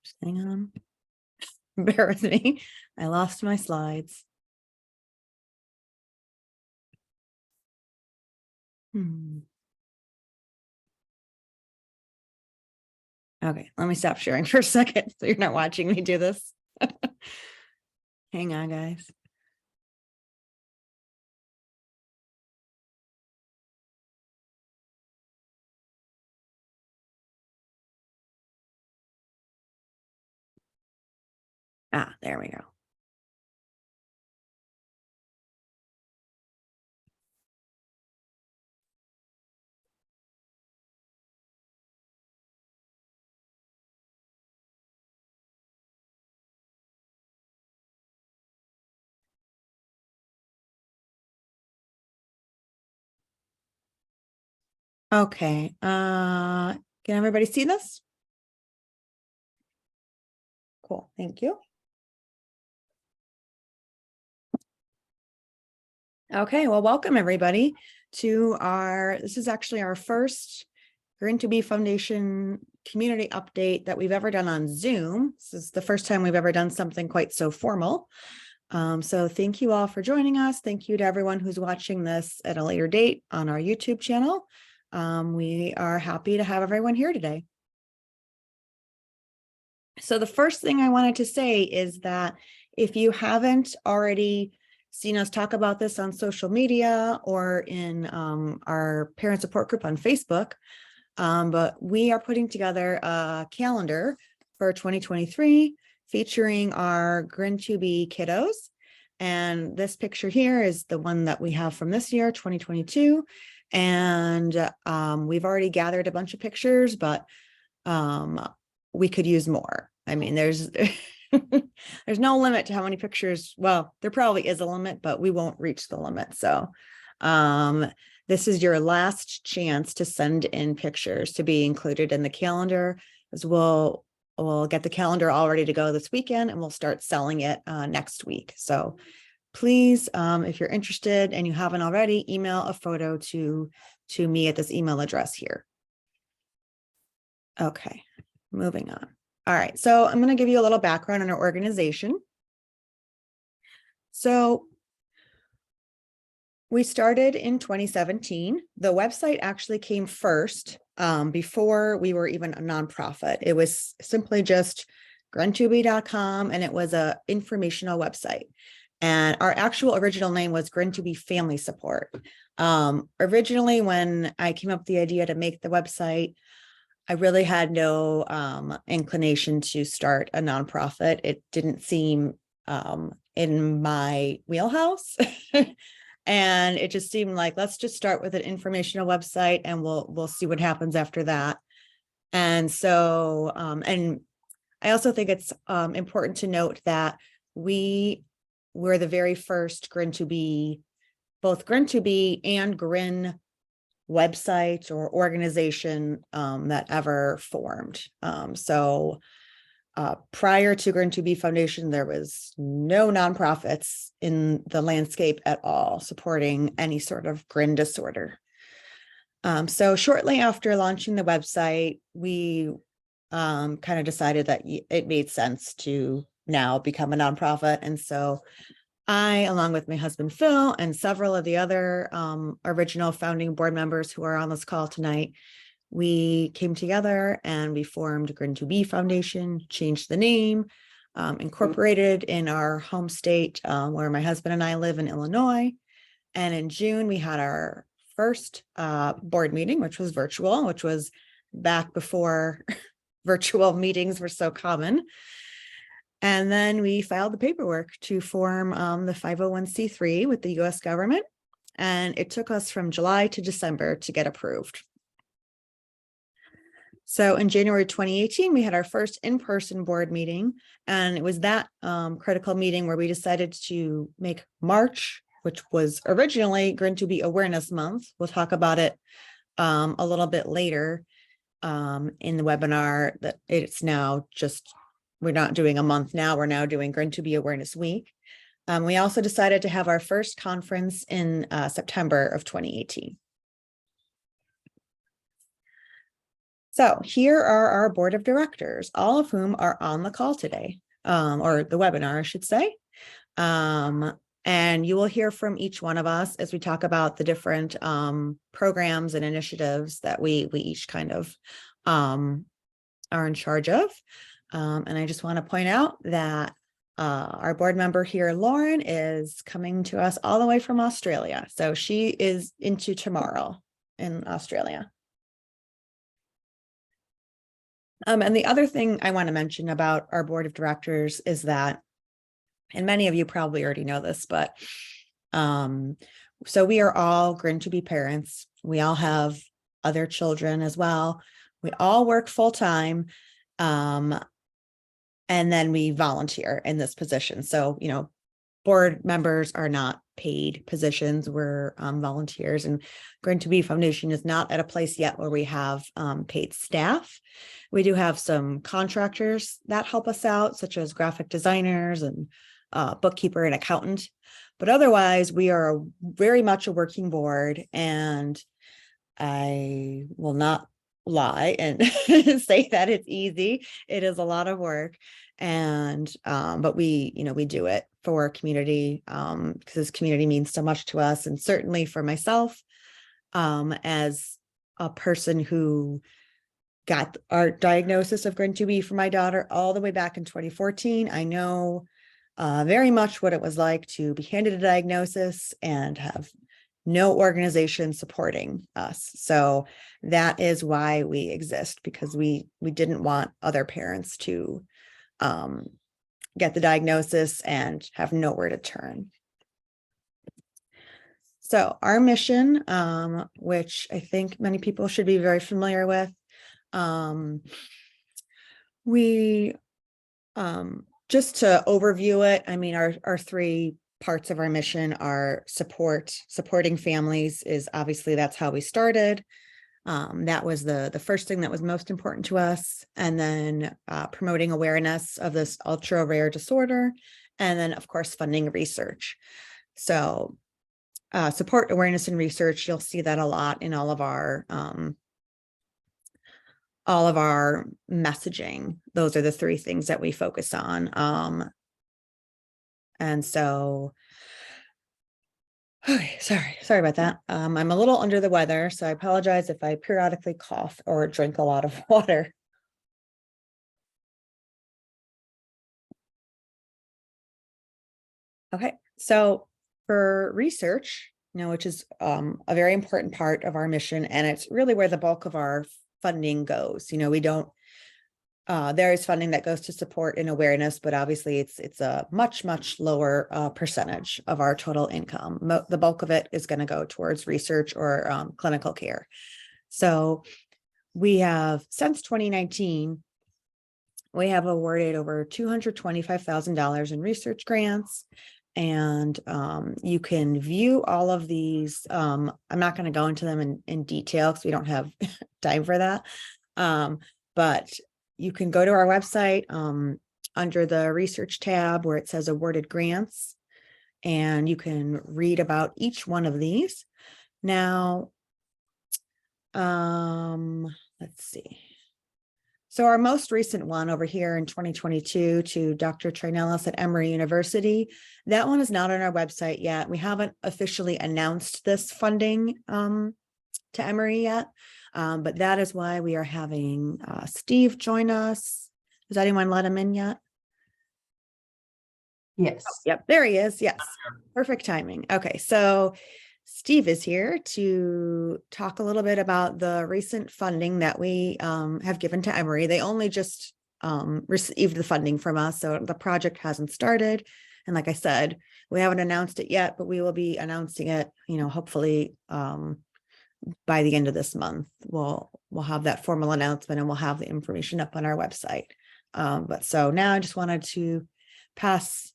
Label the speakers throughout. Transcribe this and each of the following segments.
Speaker 1: Just hang on. Bear with me. I lost my slides. Okay, let me stop sharing for a second so you're not watching me do this. Hang on, guys. Ah, there we go. Okay, can everybody see this? Cool, thank you. Okay, well, welcome everybody to this is actually our first GRIN2B Foundation community update that we've ever done on Zoom. This is the first time we've ever done something quite so formal. So thank you all for joining us. Thank you to everyone who's watching this at a later date on our YouTube channel. We are happy to have everyone here today. So the first thing I wanted to say is that if you haven't already seen us talk about this on social media or in our parent support group on Facebook, but we are putting together a calendar for 2023 featuring our GRIN2B kiddos. And this picture here is the one that we have from this year, 2022. And we've already gathered a bunch of pictures, but we could use more. I mean, there's no limit to how many pictures. Well, there probably is a limit, but we won't reach the limit. So this is your last chance to send in pictures to be included in the calendar, as we'll get the calendar all ready to go this weekend, and we'll start selling it next week. So please, if you're interested and you haven't already, email a photo to me at this email address here. Okay, moving on. All right, so I'm going to give you a little background on our organization. So we started in 2017. The website actually came first before we were even a nonprofit. It was simply just GRIN2B.com, and it was an informational website. And our actual original name was GRIN2B Family Support. Originally, when I came up with the idea to make the website, I really had no inclination to start a nonprofit. It didn't seem in my wheelhouse. And it just seemed like, let's just start with an informational website and we'll see what happens after that. And so, and I also think it's important to note that we were the very first GRIN2B, both GRIN2B and GRIN website or organization that ever formed. Prior to GRIN2B Foundation, there was no nonprofits in the landscape at all supporting any sort of GRIN disorder. So shortly after launching the website, we kind of decided that it made sense to now become a nonprofit. And so I, along with my husband, Phil, and several of the other original founding board members who are on this call tonight, we came together and we formed GRIN2B Foundation, changed the name, incorporated in our home state where my husband and I live in Illinois. And in June, we had our first board meeting, which was virtual, which was back before virtual meetings were so common. And then we filed the paperwork to form the 501c3 with the US government. And it took us from July to December to get approved. So in January 2018, we had our first in-person board meeting, and it was that critical meeting where we decided to make March, which was originally GRIN2B Awareness Month. We'll talk about it a little bit later in the webinar, that it's now just, we're not doing a month now, we're now doing GRIN2B Awareness Week. We also decided to have our first conference in September of 2018. So here are our board of directors, all of whom are on the call today, or the webinar, I should say. And you will hear from each one of us as we talk about the different programs and initiatives that we each kind of are in charge of. And I just want to point out that our board member here, Lauren, is coming to us all the way from Australia. So she is into tomorrow in Australia. And the other thing I want to mention about our board of directors is that, and many of you probably already know this, but so we are all GRIN2B parents. We all have other children as well. We all work full-time, and then we volunteer in this position. So, you know, board members are not paid positions. We're volunteers, and GRIN2B Foundation is not at a place yet where we have paid staff. We do have some contractors that help us out, such as graphic designers and bookkeeper and accountant. But otherwise, we are very much a working board, and I will not lie and say that it's easy. It is a lot of work, and but we do it for our community, because this community means so much to us, and certainly for myself, as a person who got our diagnosis of GRIN2B for my daughter all the way back in 2014. I know very much what it was like to be handed a diagnosis and have no organization supporting us. So that is why we exist, because we didn't want other parents to get the diagnosis and have nowhere to turn. So our mission, which I think many people should be very familiar with, just to overview it, I mean, our three parts of our mission are supporting families is obviously, that's how we started. That was the first thing that was most important to us. And then promoting awareness of this ultra rare disorder. And then of course, funding research. So support awareness and research, you'll see that a lot in all of our messaging. Those are the three things that we focus on. And so, sorry about that. I'm a little under the weather, so I apologize if I periodically cough or drink a lot of water. Okay, so for research, which is a very important part of our mission, and it's really where the bulk of our funding goes. We don't, there is funding that goes to support and awareness, but obviously it's a much lower percentage of our total income. The bulk of it is going to go towards research or clinical care. So we have, since 2019, we have awarded over $225,000 in research grants. And you can view all of these. I'm not going to go into them in detail because we don't have time for that. But you can go to our website under the research tab where it says awarded grants, and you can read about each one of these. Now, let's see. So our most recent one over here in 2022 to Dr. Trinellis at Emory University, that one is not on our website yet. We haven't officially announced this funding to Emory yet, but that is why we are having Steve join us. Has anyone let him in yet?
Speaker 2: Yes.
Speaker 1: Oh, yep, there he is. Yes, perfect timing. Okay, so Steve is here to talk a little bit about the recent funding that we have given to Emory. They only just received the funding from us, so the project hasn't started. And like I said, we haven't announced it yet, but we will be announcing it, hopefully by the end of this month. We'll have that formal announcement, and we'll have the information up on our website. But so now I just wanted to pass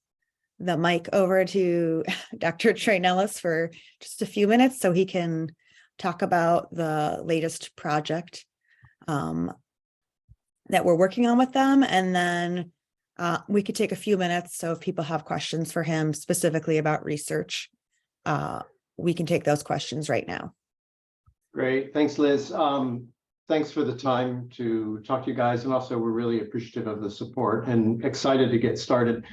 Speaker 1: the mic over to Dr. Trinellis for just a few minutes so he can talk about the latest project that we're working on with them. And then we could take a few minutes. So if people have questions for him specifically about research, we can take those questions right now.
Speaker 3: Great. Thanks, Liz.
Speaker 2: thanks for the time to talk to you guys. And also, we're really appreciative of the support and excited to get started.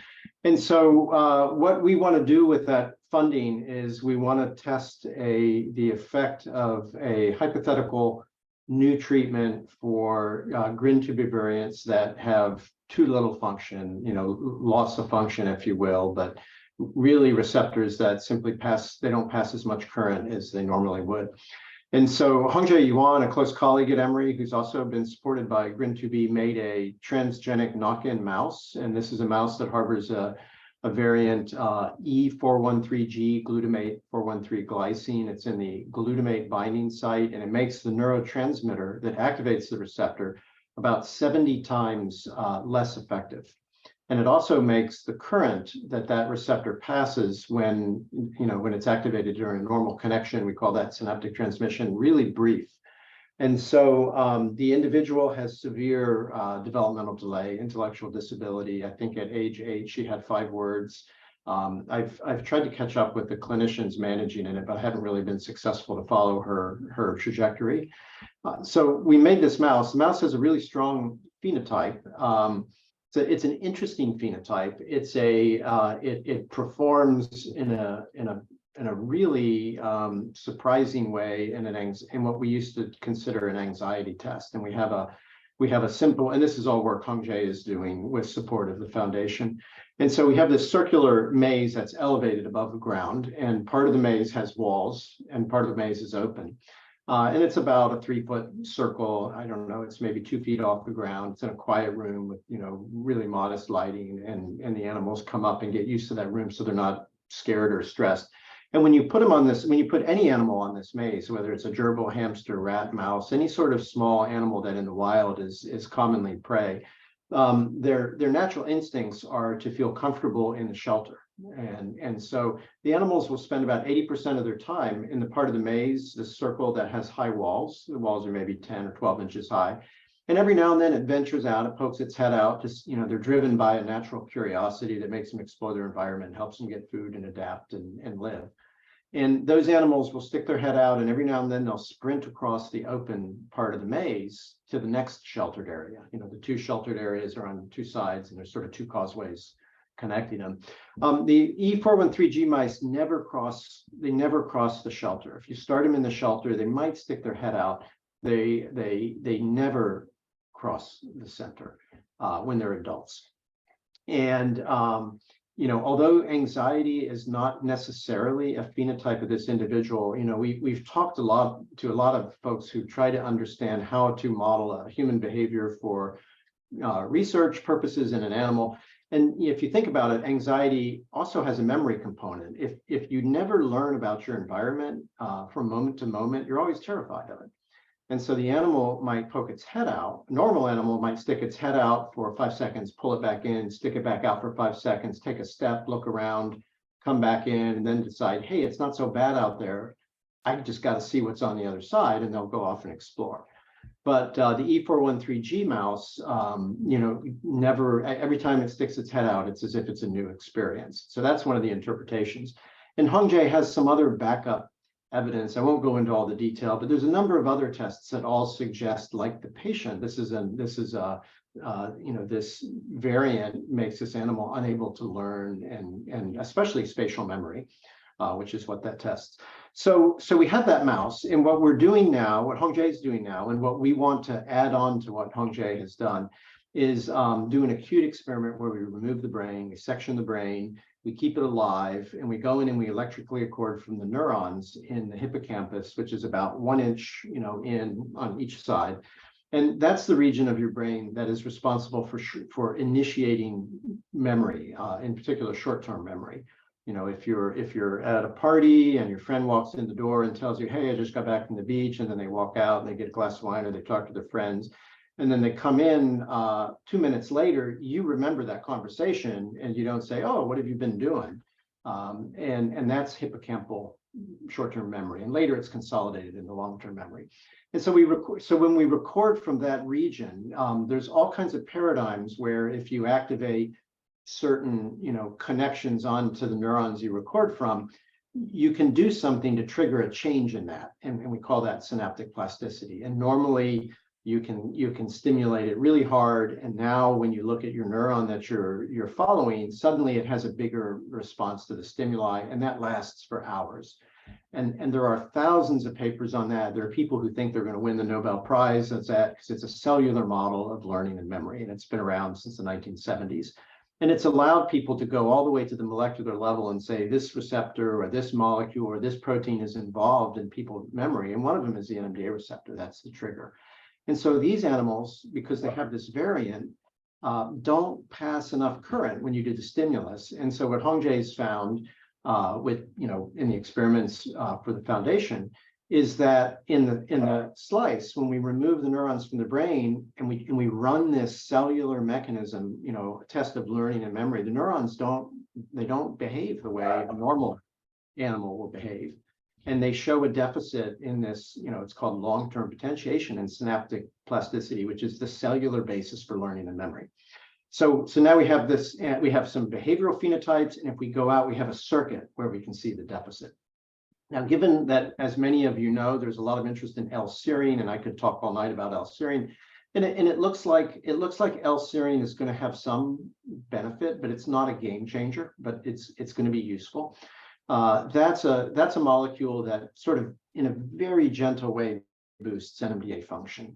Speaker 2: And so what we want to do with that funding is we want to test the effect of a hypothetical new treatment for GRIN2B variants that have too little function, loss of function, if you will, but really receptors that simply they don't pass as much current as they normally would. And so Hongjae Yuan, a close colleague at Emory, who's also been supported by GRIN2B, made a transgenic knock-in mouse. And this is a mouse that harbors a variant E413G glutamate 413 glycine. It's in the glutamate binding site, and it makes the neurotransmitter that activates the receptor about 70 times less effective. And it also makes the current that receptor passes when it's activated during a normal connection, we call that synaptic transmission, really brief. And so the individual has severe developmental delay, intellectual disability. I think at age 8, she had 5 words. I've tried to catch up with the clinicians managing it, but I haven't really been successful to follow her trajectory. So we made this mouse. The mouse has a really strong phenotype. So it's an interesting phenotype. It's it performs in a really surprising way in what we used to consider an anxiety test. And we have a simple, and this is all work Hongjae is doing with support of the foundation. And so we have this circular maze that's elevated above the ground, and part of the maze has walls and part of the maze is open. And it's about a 3-foot circle. I don't know, it's maybe 2 feet off the ground. It's in a quiet room with, really modest lighting, and the animals come up and get used to that room so they're not scared or stressed. And when you put any animal on this maze, whether it's a gerbil, hamster, rat, mouse, any sort of small animal that in the wild is commonly prey, their natural instincts are to feel comfortable in the shelter. And so the animals will spend about 80% of their time in the part of the maze, the circle that has high walls. The walls are maybe 10 or 12 inches high. And every now and then it ventures out, it pokes its head out. Just, they're driven by a natural curiosity that makes them explore their environment, helps them get food and adapt and live. And those animals will stick their head out, and every now and then they'll sprint across the open part of the maze to the next sheltered area. The 2 sheltered areas are on 2 sides, and there's sort of 2 causeways connecting them. The E413G mice never cross the shelter. If you start them in the shelter, they might stick their head out. They never cross the center when they're adults. And although anxiety is not necessarily a phenotype of this individual, we've talked to a lot of folks who try to understand how to model a human behavior for research purposes in an animal. And if you think about it, anxiety also has a memory component. If you never learn about your environment from moment to moment, you're always terrified of it. And so the animal might poke its head out. A normal animal might stick its head out for 5 seconds, pull it back in, stick it back out for 5 seconds, take a step, look around, come back in, and then decide, hey, it's not so bad out there. I just got to see what's on the other side, and they'll go off and explore. But the E413G mouse, never, every time it sticks its head out, it's as if it's a new experience. So that's one of the interpretations. And Hongjae has some other backup evidence. I won't go into all the detail, but there's a number of other tests that all suggest, like the patient, this variant makes this animal unable to learn and especially spatial memory, which is what that tests. So we have that mouse, and what we're doing now, what Hongjae is doing now, and what we want to add on to what Hongjae has done is do an acute experiment where we remove the brain, we section the brain, we keep it alive, and we go in and we electrically accord from the neurons in the hippocampus, which is about 1 inch, in on each side. And that's the region of your brain that is responsible for initiating memory, in particular short-term memory. If you're at a party and your friend walks in the door and tells you, hey, I just got back from the beach, and then they walk out and they get a glass of wine or they talk to their friends, and then they come in 2 minutes later, you remember that conversation and you don't say, oh, what have you been doing? And that's hippocampal short-term memory. And later it's consolidated into long-term memory. And so when we record from that region, there's all kinds of paradigms where if you activate certain connections onto the neurons you record from, you can do something to trigger a change in that. And we call that synaptic plasticity. And normally you can stimulate it really hard. And now when you look at your neuron that you're following, suddenly it has a bigger response to the stimuli, and that lasts for hours. And there are thousands of papers on that. There are people who think they're going to win the Nobel Prize. That's that, because it's a cellular model of learning and memory, and it's been around since the 1970s. And it's allowed people to go all the way to the molecular level and say this receptor or this molecule or this protein is involved in people's memory. And one of them is the NMDA receptor. That's the trigger. And so these animals, because they have this variant, don't pass enough current when you do the stimulus. And so what Hongjae's found with, in the experiments for the foundation, is that in the slice, when we remove the neurons from the brain and we run this cellular mechanism, a test of learning and memory, the neurons don't behave the way a normal animal will behave. And they show a deficit in this, it's called long-term potentiation and synaptic plasticity, which is the cellular basis for learning and memory. So now we have this, and we have some behavioral phenotypes, and if we go out, we have a circuit where we can see the deficit. Now, given that, as many of you know, there's a lot of interest in L-serine, and I could talk all night about L-serine, and it looks like L-serine is going to have some benefit, but it's not a game changer, but it's going to be useful. That's a molecule that sort of, in a very gentle way, boosts NMDA function.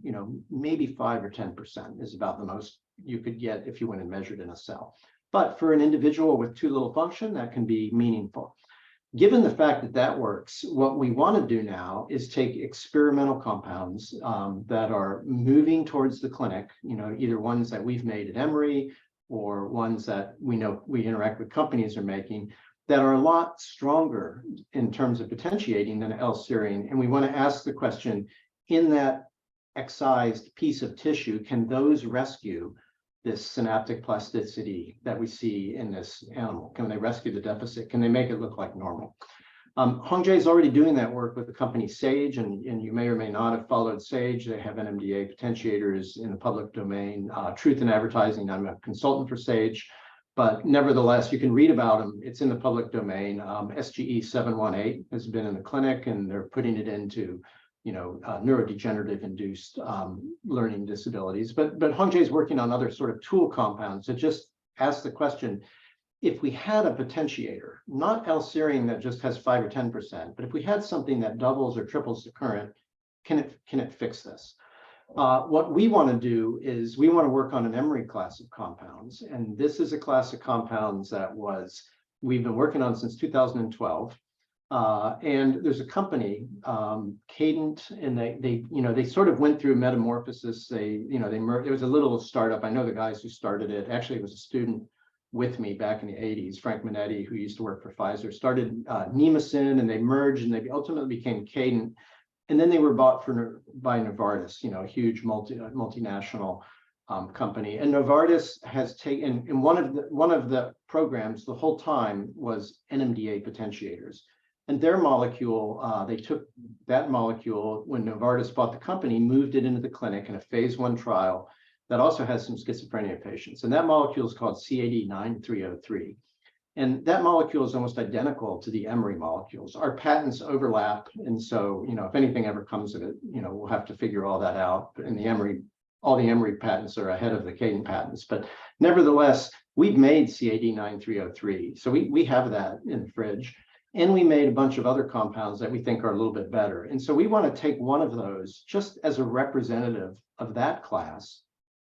Speaker 2: Maybe 5 or 10% is about the most you could get if you went and measured in a cell. But for an individual with too little function, that can be meaningful. Given the fact that that works, what we want to do now is take experimental compounds that are moving towards the clinic, either ones that we've made at Emory or ones that we know we interact with companies are making, that are a lot stronger in terms of potentiating than L-serine. And we want to ask the question, in that excised piece of tissue, can those rescue this synaptic plasticity that we see in this animal? Can they rescue the deficit? Can they make it look like normal? Hongjae is already doing that work with the company Sage, and you may or may not have followed Sage. They have NMDA potentiators in the public domain. Truth in Advertising, I'm a consultant for Sage, but nevertheless, you can read about them. It's in the public domain. SGE 718 has been in the clinic, and they're putting it into neurodegenerative induced learning disabilities. But Hongjae is working on other sort of tool compounds to just ask the question, if we had a potentiator, not L-serine that just has 5 or 10%, but if we had something that doubles or triples the current, can it fix this? What we want to do is we want to work on an Emory class of compounds. And this is a class of compounds that we've been working on since 2012. And there's a company, Cadent, and they sort of went through a metamorphosis. It was a little startup. I know the guys who started it. Actually, it was a student with me back in the 80s, Frank Minetti, who used to work for Pfizer, started Nemocin, and they merged, and they ultimately became Cadent. And then they were bought by Novartis, a huge multinational company. And Novartis has taken, in one of the programs the whole time was NMDA potentiators. And their molecule, they took that molecule when Novartis bought the company, moved it into the clinic in a phase 1 trial that also has some schizophrenia patients. And that molecule is called CAD9303. And that molecule is almost identical to the Emory molecules. Our patents overlap. And so, if anything ever comes of it, we'll have to figure all that out. And all the Emory patents are ahead of the Cadent patents. But nevertheless, we've made CAD9303. So we have that in the fridge. And we made a bunch of other compounds that we think are a little bit better. And so we want to take one of those just as a representative of that class,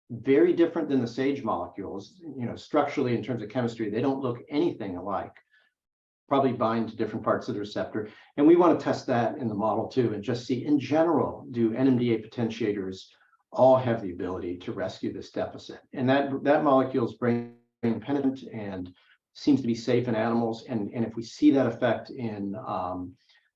Speaker 2: very different than the Sage molecules. Structurally, in terms of chemistry, they don't look anything alike, probably bind to different parts of the receptor. And we want to test that in the model too, and just see, in general, do NMDA potentiators all have the ability to rescue this deficit? And that molecule is brain penetrant and seems to be safe in animals. And if we see that effect in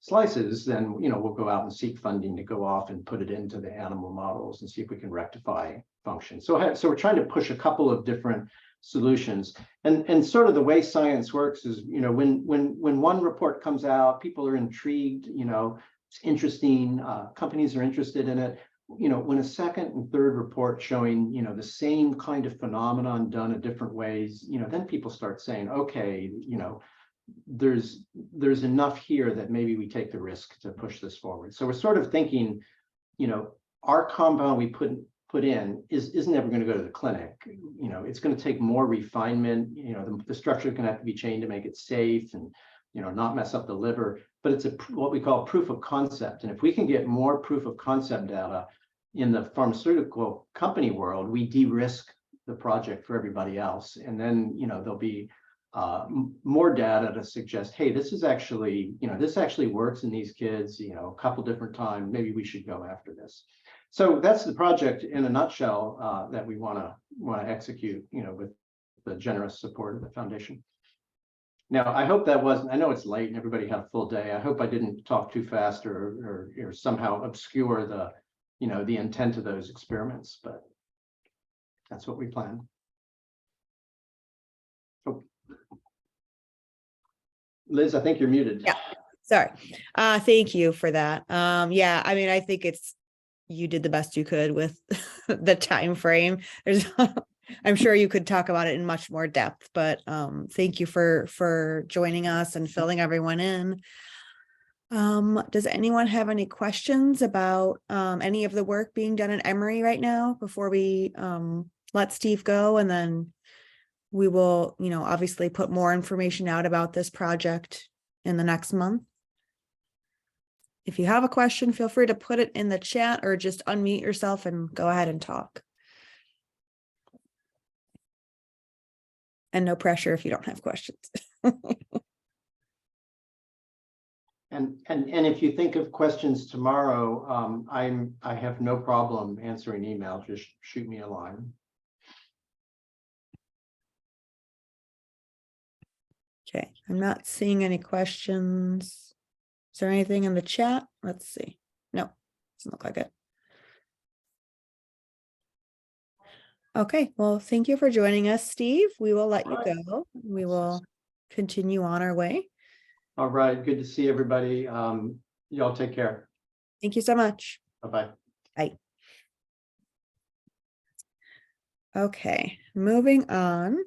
Speaker 2: slices, then we'll go out and seek funding to go off and put it into the animal models and see if we can rectify function. So we're trying to push a couple of different solutions. And sort of the way science works is, when one report comes out, people are intrigued, it's interesting, companies are interested in it. When a second and third report showing, the same kind of phenomenon done in different ways, then people start saying, okay, there's enough here that maybe we take the risk to push this forward. So we're sort of thinking, our compound we put in isn't ever going to go to the clinic. You know, it's going to take more refinement. You know, the structure is going to have to be changed to make it safe and, you know, not mess up the liver. But it's what we call proof of concept. And if we can get more proof of concept data in the pharmaceutical company world, we de-risk the project for everybody else. And then, you know, there'll be more data to suggest, hey, this is actually, you know, this actually works in these kids, you know, a couple different times. Maybe we should go after this. So that's the project in a nutshell that we want to execute, you know, with the generous support of the foundation. Now, I hope that wasn't, I know it's late and everybody had a full day. I hope I didn't talk too fast or somehow obscure the, you know, the intent of those experiments, but that's what we plan. Oh. Liz, I think you're muted.
Speaker 1: Yeah, sorry. Thank you for that. Yeah, I mean, I think you did the best you could with the time frame. There's I'm sure you could talk about it in much more depth, but thank you for joining us and filling everyone in. Does anyone have any questions about any of the work being done at Emory right now before we let Steve go? And then we will, you know, obviously put more information out about this project in the next month. If you have a question, feel free to put it in the chat or just unmute yourself and go ahead and talk. And no pressure if you don't have questions.
Speaker 2: And if you think of questions tomorrow, I have no problem answering email. Just shoot me a line.
Speaker 1: Okay, I'm not seeing any questions. Is there anything in the chat? Let's see. No, doesn't look like it. Okay, well, thank you for joining us, Steve. We will let you go. We will continue on our way.
Speaker 2: All right, good to see everybody. Y'all take care.
Speaker 1: Thank you so much.
Speaker 2: Bye-bye.
Speaker 1: Bye. Okay, moving on.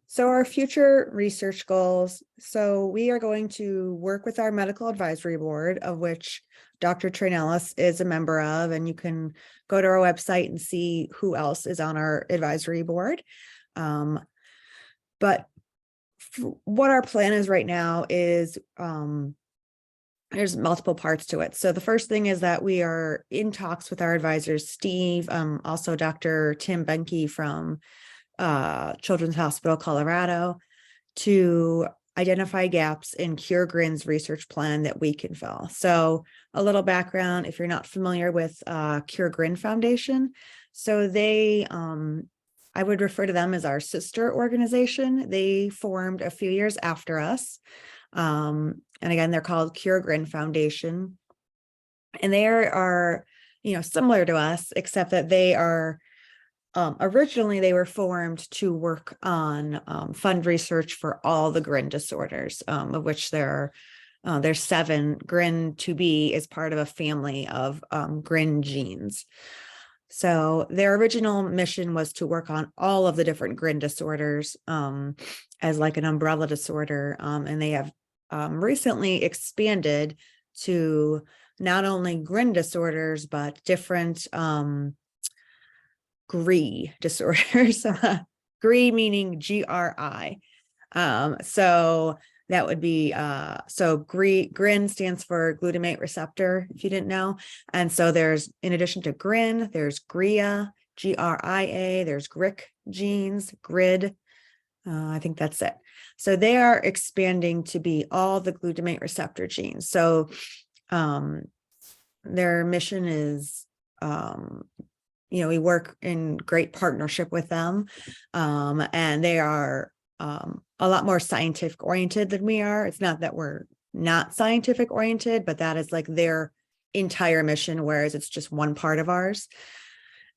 Speaker 1: So our future research goals. So we are going to work with our medical advisory board, of which Dr. Trainellis is a member of, and you can go to our website and see who else is on our advisory board. But what our plan is right now is there's multiple parts to it. So the first thing is that we are in talks with our advisors, Steve, also Dr. Tim Benke from Children's Hospital, Colorado, to identify gaps in CureGRIN's research plan that we can fill. So a little background, if you're not familiar with GRIN2B Foundation. So they, I would refer to them as our sister organization. They formed a few years after us. And again, they're called GRIN2B Foundation. And they are, you know, similar to us, except that they are originally they were formed to work on fund research for all the GRIN disorders, of which there's 7. GRIN2B is part of a family of GRIN genes. So their original mission was to work on all of the different GRIN disorders as like an umbrella disorder, and they have recently expanded to not only GRIN disorders but different GRI disorders. GRI meaning GRI. So that would be so GRIN stands for glutamate receptor, if you didn't know. And so there's, in addition to GRIN, there's GRIA, GRIA, there's GRIC genes, GRID. I think that's it. So they are expanding to be all the glutamate receptor genes. So their mission is, you know, we work in great partnership with them, and they are a lot more scientific oriented than we are. It's not that we're not scientific oriented, but that is like their entire mission, whereas it's just one part of ours.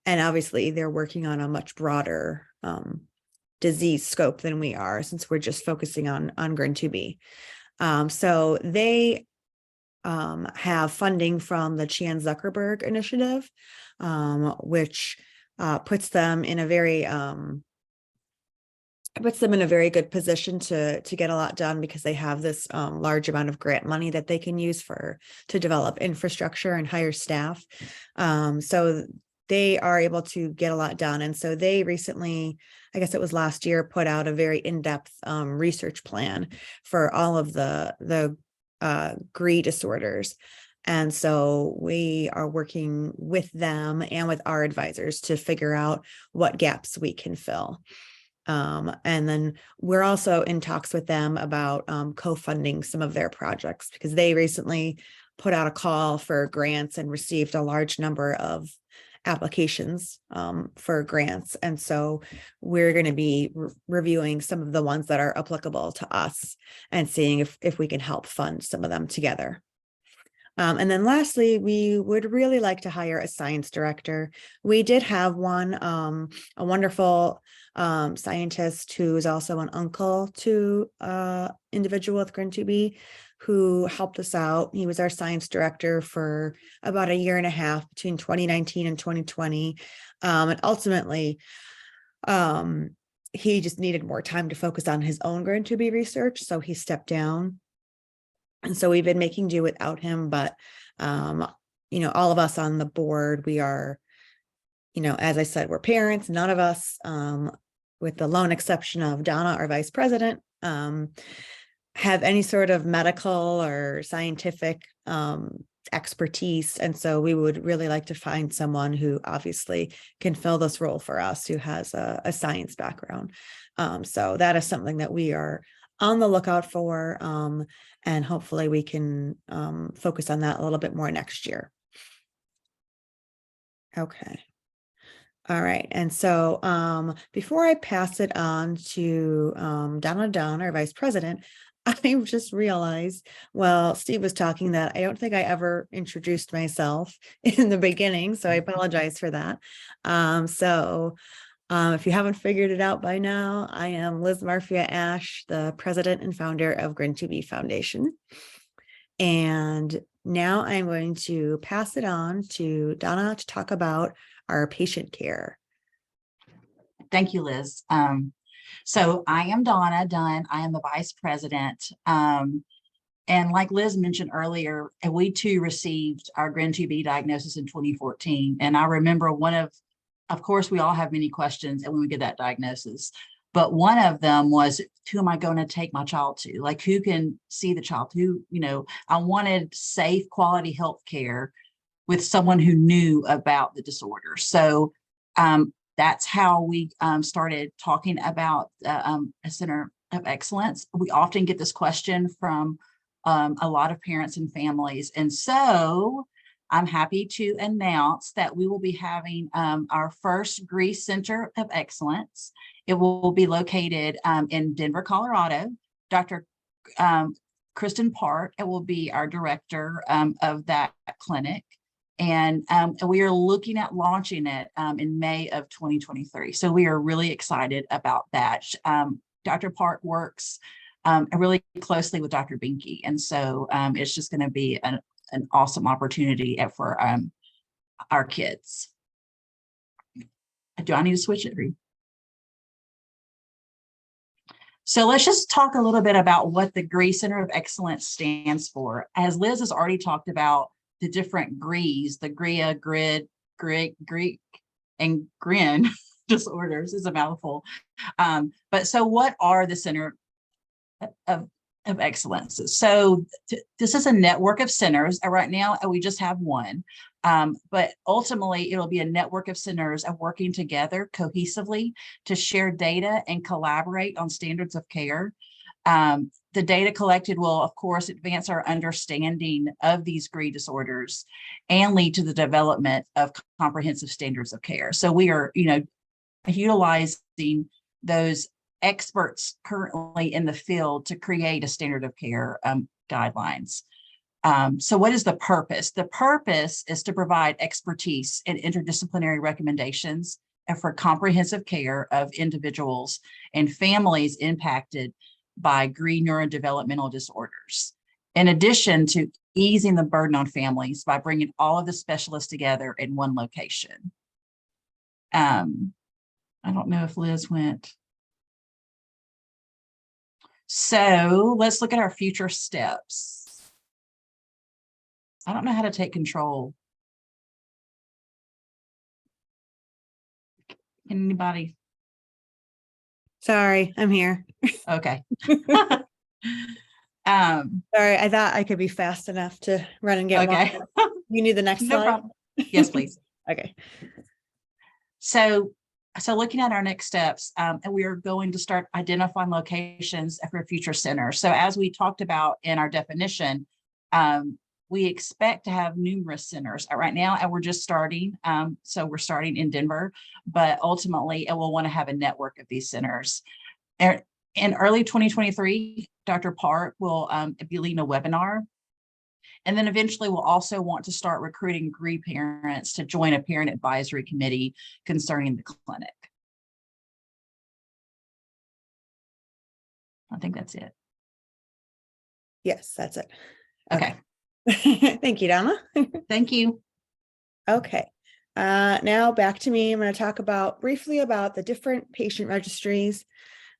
Speaker 1: And obviously they're working on a much broader disease scope than we are, since we're just focusing on GRIN2B. So they have funding from the Chan Zuckerberg Initiative, which puts them in a very puts them in a very good position to get a lot done because they have this large amount of grant money that they can use to develop infrastructure and hire staff. So they are able to get a lot done. And so they recently, I guess it was last year, put out a very in-depth research plan for all of the GRIN disorders. And so we are working with them and with our advisors to figure out what gaps we can fill. And then we're also in talks with them about co-funding some of their projects, because they recently put out a call for grants and received a large number of applications for grants. And so we're going to be reviewing some of the ones that are applicable to us and seeing if we can help fund some of them together. And then lastly, we would really like to hire a science director. We did have one, a wonderful scientist who is also an uncle to individual with GRIN2B, who helped us out. He was our science director for about a year and a half between 2019 and 2020. And ultimately, he just needed more time to focus on his own GRIN2B research, so he stepped down. And so we've been making do without him, but, you know, all of us on the board, we are, you know, as I said, we're parents. None of us, with the lone exception of Donna, our vice president, have any sort of medical or scientific expertise. And so we would really like to find someone who obviously can fill this role for us, who has a science background. So that is something that we are on the lookout for, and hopefully we can focus on that a little bit more next year. Okay. All right. And so before I pass it on to Donna Dunn, our vice president, I just realized, well, Steve was talking that I don't think I ever introduced myself in the beginning, so I apologize for that. If you haven't figured it out by now, I am Liz Marfia-Ash, the president and founder of GRIN2B Foundation. And now I'm going to pass it on to Donna to talk about our patient care.
Speaker 3: Thank you, Liz. So I am Donna Dunn. I am the vice president. And like Liz mentioned earlier, we too received our GRIN2B diagnosis in 2014. And I remember of course, we all have many questions when we get that diagnosis, but one of them was, who am I going to take my child to? Like, who can see the child? Who, you know, I wanted safe, quality health care with someone who knew about the disorder. So that's how we started talking about a center of excellence. We often get this question from a lot of parents and families. And so I'm happy to announce that we will be having our first GRIN Center of Excellence. It will be located in Denver, Colorado. Dr. Kristen Park will be our director of that clinic. And we are looking at launching it in May of 2023. So we are really excited about that. Dr. Park works really closely with Dr. Binky. And so it's just going to be an awesome opportunity for our kids. Do I need to switch it? So let's just talk a little bit about what the GRIN Center of Excellence stands for. As Liz has already talked about the different GRIs, the GRIA, GRID, Greek, and GRIN disorders is a mouthful. But so what are the Center of Excellence? So this is a network of centers. Right now, we just have one, but ultimately it'll be a network of centers working together cohesively to share data and collaborate on standards of care. The data collected will, of course, advance our understanding of these GRIN disorders and lead to the development of comprehensive standards of care. So we are, utilizing those experts currently in the field to create a standard of care guidelines. So what is the purpose? The purpose is to provide expertise and interdisciplinary recommendations for comprehensive care of individuals and families impacted by GRIN neurodevelopmental disorders. In addition to easing the burden on families by bringing all of the specialists together in one location. I don't know if Liz went. So let's look at our future steps. I don't know how to take control. Can anybody?
Speaker 1: Sorry, I'm here.
Speaker 3: Okay.
Speaker 1: Sorry, I thought I could be fast enough to run and get one.
Speaker 3: Okay.
Speaker 1: You need the next
Speaker 3: No
Speaker 1: slide?
Speaker 3: problem. Yes, please.
Speaker 1: Okay.
Speaker 3: So looking at our next steps, and we are going to start identifying locations for future centers. So as we talked about in our definition, we expect to have numerous centers right now, and we're just starting. So we're starting in Denver, but ultimately we'll want to have a network of these centers. In early 2023, Dr. Park will be leading a webinar. And then eventually we'll also want to start recruiting GRIN parents to join a parent advisory committee concerning the clinic. I think that's it.
Speaker 1: Yes, that's it.
Speaker 3: Okay.
Speaker 1: Thank you, Donna.
Speaker 3: Thank you.
Speaker 1: Okay. Now back to me. I'm going to talk briefly about the different patient registries.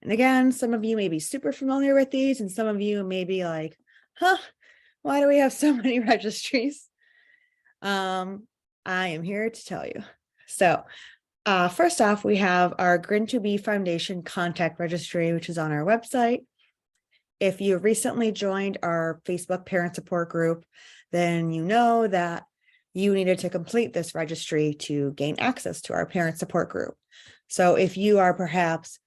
Speaker 1: And again, some of you may be super familiar with these, and some of you may be like, huh, why do we have so many registries? I am here to tell you. So first off, we have our GRIN2B Foundation Contact Registry, which is on our website. If you recently joined our Facebook parent support group, then you know that you needed to complete this registry to gain access to our parent support group. So if you are perhaps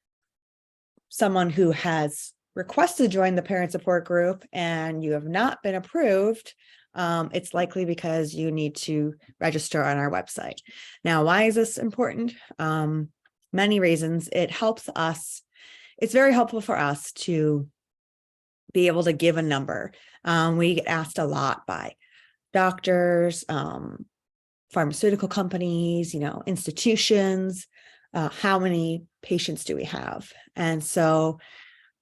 Speaker 1: someone who has requested to join the parent support group and you have not been approved, it's likely because you need to register on our website. Now, why is this important? Many reasons. It helps us. It's very helpful for us to be able to give a number. We get asked a lot by doctors, pharmaceutical companies, institutions, how many patients do we have? And so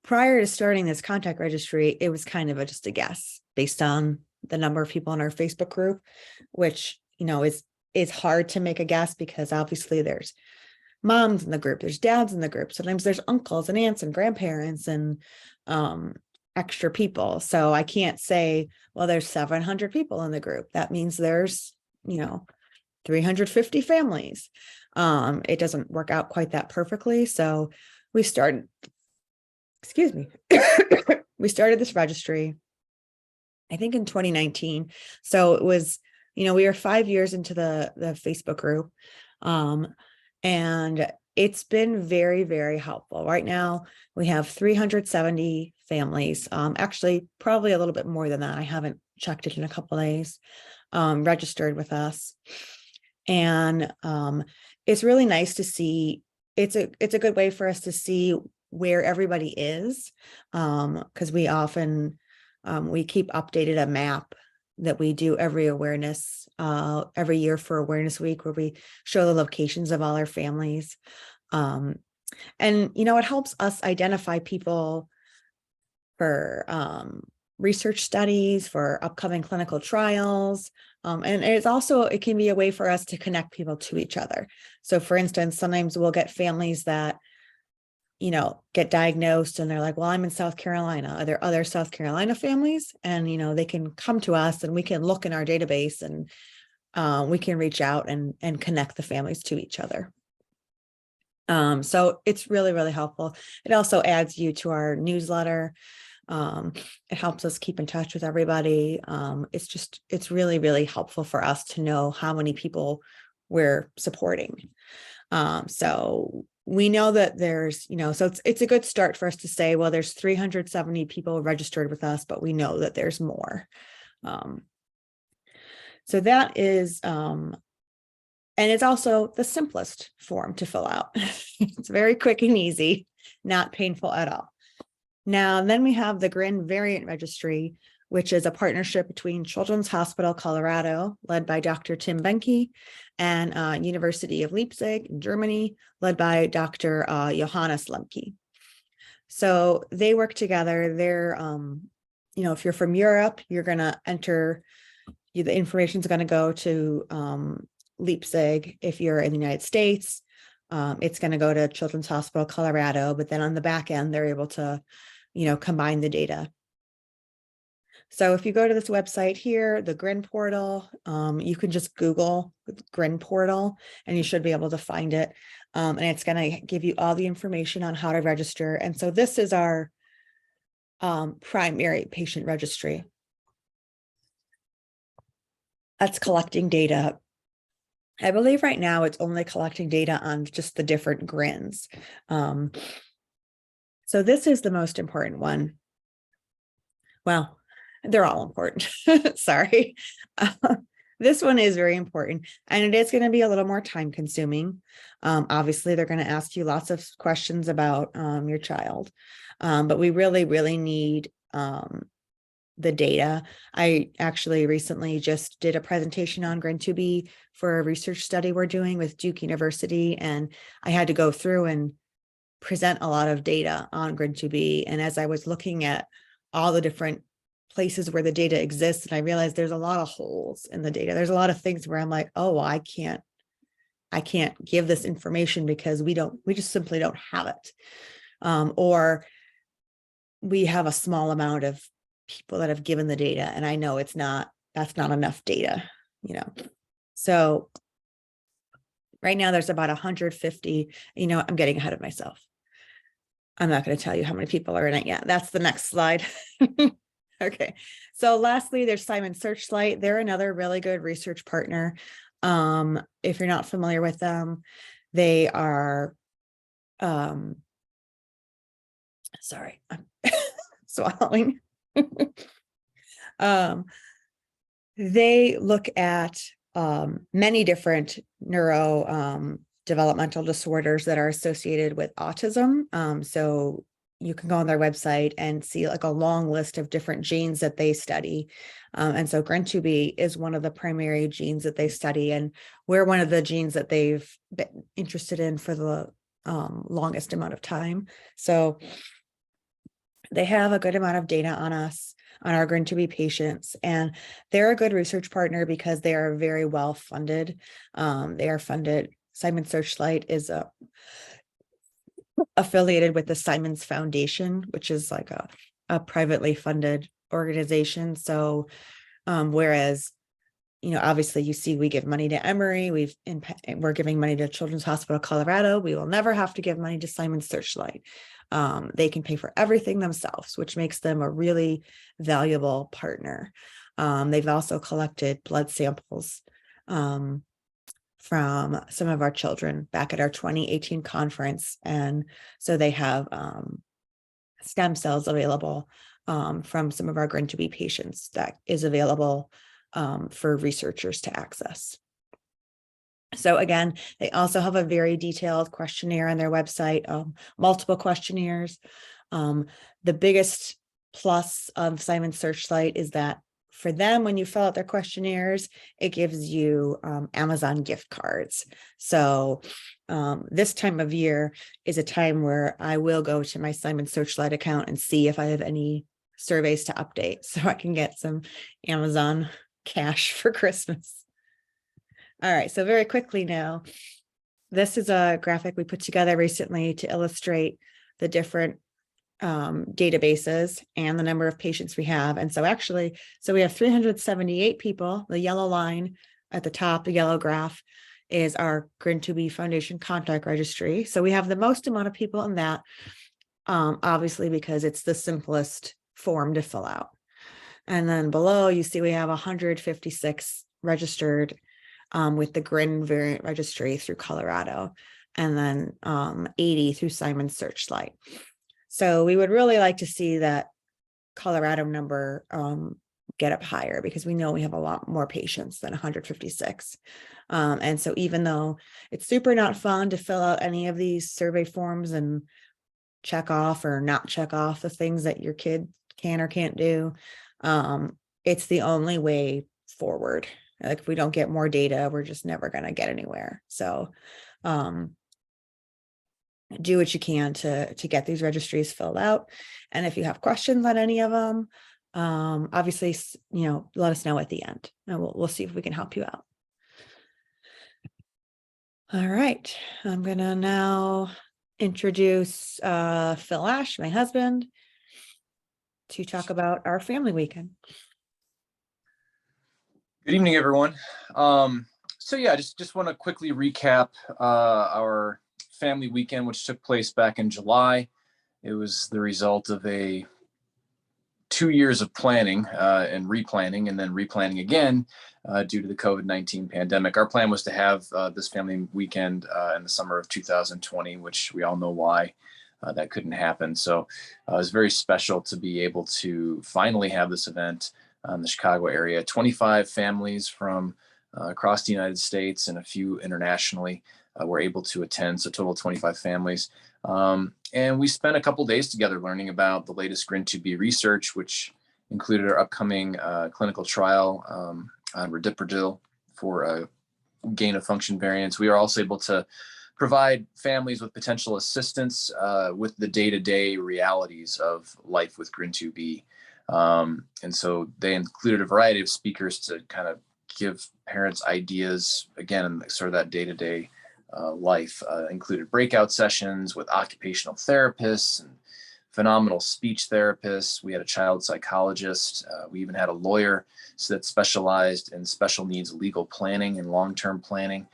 Speaker 1: prior to starting this contact registry, it was kind of just a guess based on the number of people in our Facebook group, which, is hard to make a guess because obviously there's moms in the group, there's dads in the group. Sometimes there's uncles and aunts and grandparents and extra people. So I can't say, well, there's 700 people in the group. That means there's, 350 families. It doesn't work out quite that perfectly. So we started this registry, I think in 2019. So it was, we were 5 years into the Facebook group. And it's been very, very helpful. Right now, we have 370 families, actually probably a little bit more than that. I haven't checked it in a couple of days, registered with us. And it's really nice to see. It's a good way for us to see where everybody is, because we often we keep updated a map that we do every year for Awareness Week, where we show the locations of all our families. And it helps us identify people for research studies, for upcoming clinical trials. And it can be a way for us to connect people to each other. So for instance, sometimes we'll get families that, get diagnosed and they're like, well, I'm in South Carolina. Are there other South Carolina families? And, they can come to us and we can look in our database and we can reach out and connect the families to each other. So it's really, really helpful. It also adds you to our newsletter. It helps us keep in touch with everybody. It's really, really helpful for us to know how many people we're supporting. So we know that there's, so it's a good start for us to say, well, there's 370 people registered with us, but we know that there's more. So that is, and it's also the simplest form to fill out. It's very quick and easy, not painful at all. Now, then we have the GRIN Variant Registry, which is a partnership between Children's Hospital Colorado, led by Dr. Tim Benke, and University of Leipzig in Germany, led by Dr. Johannes Lemke. So they work together. They're, if you're from Europe, you're going to enter, the information is going to go to Leipzig. If you're in the United States, it's going to go to Children's Hospital Colorado, but then on the back end, they're able to combine the data. So if you go to this website here, the GRIN portal, you can just Google GRIN portal and you should be able to find it. And it's going to give you all the information on how to register. And so this is our primary patient registry. That's collecting data. I believe right now it's only collecting data on just the different GRINs. So this is the most important one. Well, they're all important. Sorry. This one is very important, and it is going to be a little more time consuming. Obviously, they're going to ask you lots of questions about your child, but we really, really need the data. I actually recently just did a presentation on GRIN2B for a research study we're doing with Duke University, and I had to go through and present a lot of data on GRIN2B. And as I was looking at all the different places where the data exists, and I realized there's a lot of holes in the data. There's a lot of things where I'm like, oh, I can't give this information because we just simply don't have it. Or we have a small amount of people that have given the data, and I know that's not enough data, So right now there's about 150, I'm getting ahead of myself. I'm not going to tell you how many people are in it yet. That's the next slide. Okay. So lastly, there's Simon Searchlight. They're another really good research partner. If you're not familiar with them, they are, sorry, I'm swallowing. They look at many different developmental disorders that are associated with autism. So you can go on their website and see like a long list of different genes that they study. And so GRIN2B is one of the primary genes that they study, and we're one of the genes that they've been interested in for the longest amount of time. So they have a good amount of data on us, on our GRIN2B patients, and they're a good research partner because they are very well funded. They are funded. Simon Searchlight is affiliated with the Simons Foundation, which is like a privately funded organization. So whereas, obviously you see we give money to Emory, we're giving money to Children's Hospital Colorado. We will never have to give money to Simon Searchlight. They can pay for everything themselves, which makes them a really valuable partner. They've also collected blood samples from some of our children back at our 2018 conference. And so they have stem cells available from some of our GRIN2B patients that is available for researchers to access. So again, they also have a very detailed questionnaire on their website, multiple questionnaires. The biggest plus of Simon Searchlight is that for them, when you fill out their questionnaires, it gives you Amazon gift cards. So this time of year is a time where I will go to my Simon Searchlight account and see if I have any surveys to update so I can get some Amazon cash for Christmas. All right, so very quickly now, this is a graphic we put together recently to illustrate the different databases and the number of patients we have. And so we have 378 people. The yellow line at the top, the yellow graph, is our GRIN2B Foundation contact registry. So we have the most amount of people in that, obviously because it's the simplest form to fill out. And then below you see we have 156 registered with the GRIN variant registry through Colorado, and then 80 through Simon Searchlight. So we would really like to see that Colorado number get up higher, because we know we have a lot more patients than 156. And so even though it's super not fun to fill out any of these survey forms and check off or not check off the things that your kid can or can't do, it's the only way forward. Like if we don't get more data, we're just never going to get anywhere. So do what you can to get these registries filled out. And if you have questions on any of them, obviously, let us know at the end, and we'll see if we can help you out. All right, I'm going to now introduce Phil Ash, my husband. to talk about our family weekend.
Speaker 4: Good evening, everyone. So yeah, just want to quickly recap our family weekend, which took place back in July. It was the result of 2 years of planning and replanning and then replanning again due to the COVID-19 pandemic. Our plan was to have this family weekend in the summer of 2020, which we all know why that couldn't happen. So it was very special to be able to finally have this event in the Chicago area. 25 families from across the United States and a few internationally were able to attend, so total of 25 families. And we spent a couple days together learning about the latest GRIN2B research, which included our upcoming clinical trial on radiprotil for gain of function variants. We are also able to provide families with potential assistance with the day-to-day realities of life with GRIN2B. And so they included a variety of speakers to kind of give parents ideas, again, in sort of that day-to-day life. Included breakout sessions with occupational therapists and phenomenal speech therapists. We had a child psychologist. We even had a lawyer that specialized in special needs legal planning and long-term planning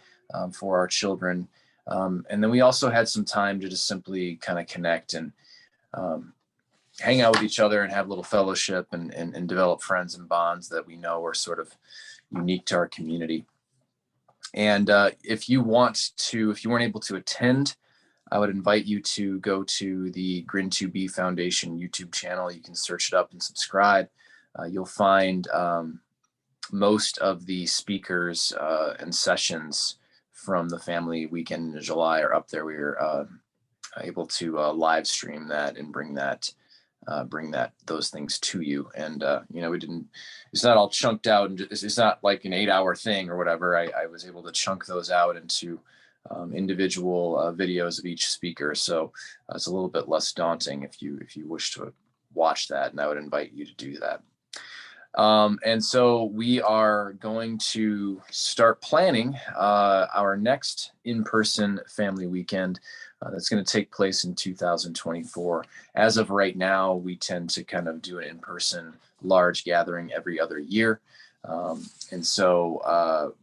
Speaker 4: for our children. And then we also had some time to just simply kind of connect and hang out with each other and have a little fellowship and develop friends and bonds that we know are sort of unique to our community. And if you weren't able to attend, I would invite you to go to the GRIN2B Foundation YouTube channel. You can search it up and subscribe. You'll find most of the speakers and sessions from the family weekend in July are up there. We were able to live stream that and bring those things to you. And it's not all chunked out, and it's not like an 8-hour thing or whatever. I was able to chunk those out into individual videos of each speaker, so it's a little bit less daunting if you wish to watch that, and I would invite you to do that. And so we are going to start planning our next in-person family weekend that's going to take place in 2024. As of right now, we tend to kind of do an in-person large gathering every other year. And so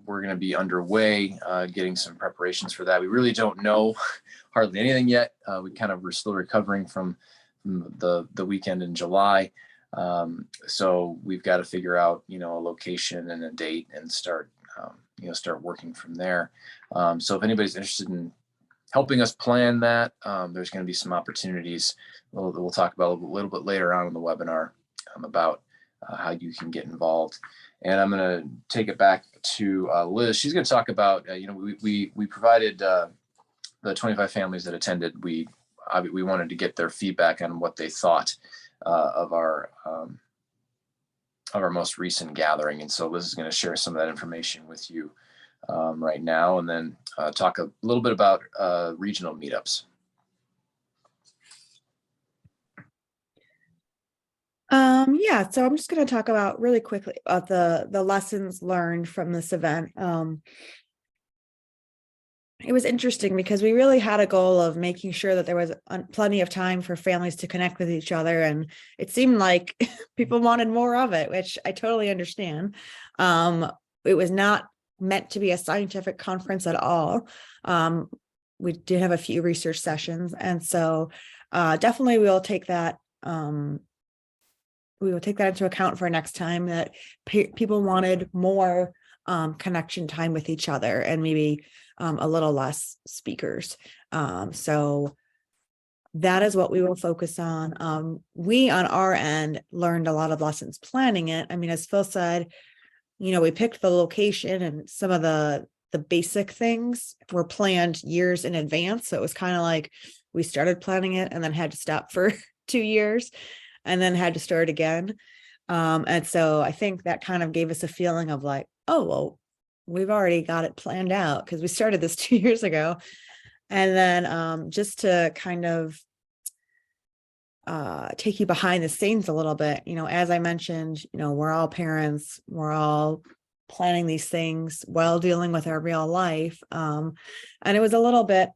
Speaker 4: we're going to be underway getting some preparations for that. We really don't know hardly anything yet. We're still recovering from the weekend in July. So we've got to figure out, a location and a date and start working from there. So if anybody's interested in helping us plan that, there's going to be some opportunities we'll talk about a little bit later on in the webinar about how you can get involved. And I'm going to take it back to Liz. She's going to talk about, we provided the 25 families that attended. We wanted to get their feedback on what they thought of our most recent gathering. And so Liz is going to share some of that information with you right now, and then talk a little bit about regional meetups.
Speaker 1: Yeah, so I'm just going to talk about really quickly about the lessons learned from this event. It was interesting because we really had a goal of making sure that there was plenty of time for families to connect with each other. And it seemed like people wanted more of it, which I totally understand. It was not meant to be a scientific conference at all. We did have a few research sessions. And so definitely we will take that. We will take that into account for next time, that people wanted more connection time with each other and maybe a little less speakers. So that is what we will focus on. We on our end learned a lot of lessons planning it. I mean, as Phil said, we picked the location, and some of the basic things were planned years in advance. So it was kind of like we started planning it and then had to stop for 2 years and then had to start again. And so I think that kind of gave us a feeling of like, oh, well, we've already got it planned out because we started this 2 years ago. And then just to kind of take you behind the scenes a little bit, as I mentioned, we're all parents, we're all planning these things while dealing with our real life. And it was a little bit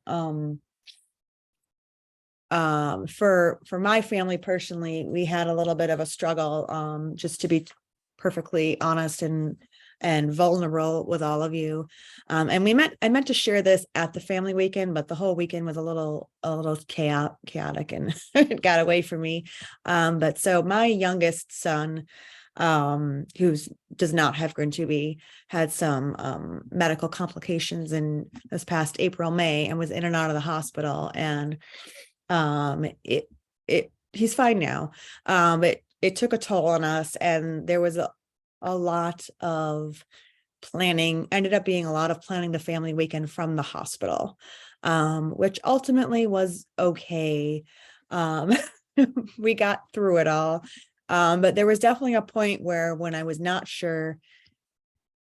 Speaker 1: for my family personally, we had a little bit of a struggle, just to be perfectly honest and vulnerable with all of you. And I meant to share this at the family weekend, but the whole weekend was a little chaotic and it got away from me. But so my youngest son, who does not have GRIN2B, had some medical complications in this past April, May, and was in and out of the hospital. And he's fine now. It took a toll on us, and there was a lot of planning, ended up being a lot of planning the family weekend from the hospital, which ultimately was okay. We got through it all. But there was definitely a point where when I was not sure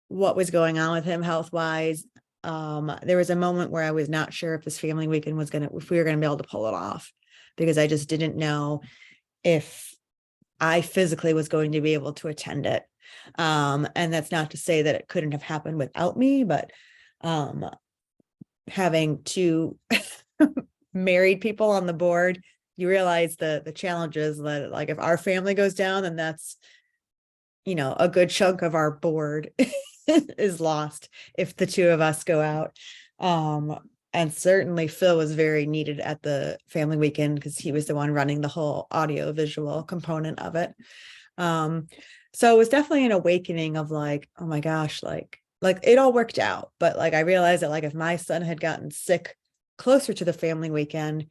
Speaker 1: what was going on with him health-wise, there was a moment where I was not sure if this family weekend if we were gonna be able to pull it off, because I just didn't know if I physically was going to be able to attend it. And that's not to say that it couldn't have happened without me, but having two married people on the board, you realize the challenges that, like, if our family goes down, then that's, a good chunk of our board is lost if the two of us go out. And certainly Phil was very needed at the family weekend because he was the one running the whole audio visual component of it. So it was definitely an awakening of like, oh my gosh, like it all worked out. But like, I realized that, like, if my son had gotten sick closer to the family weekend,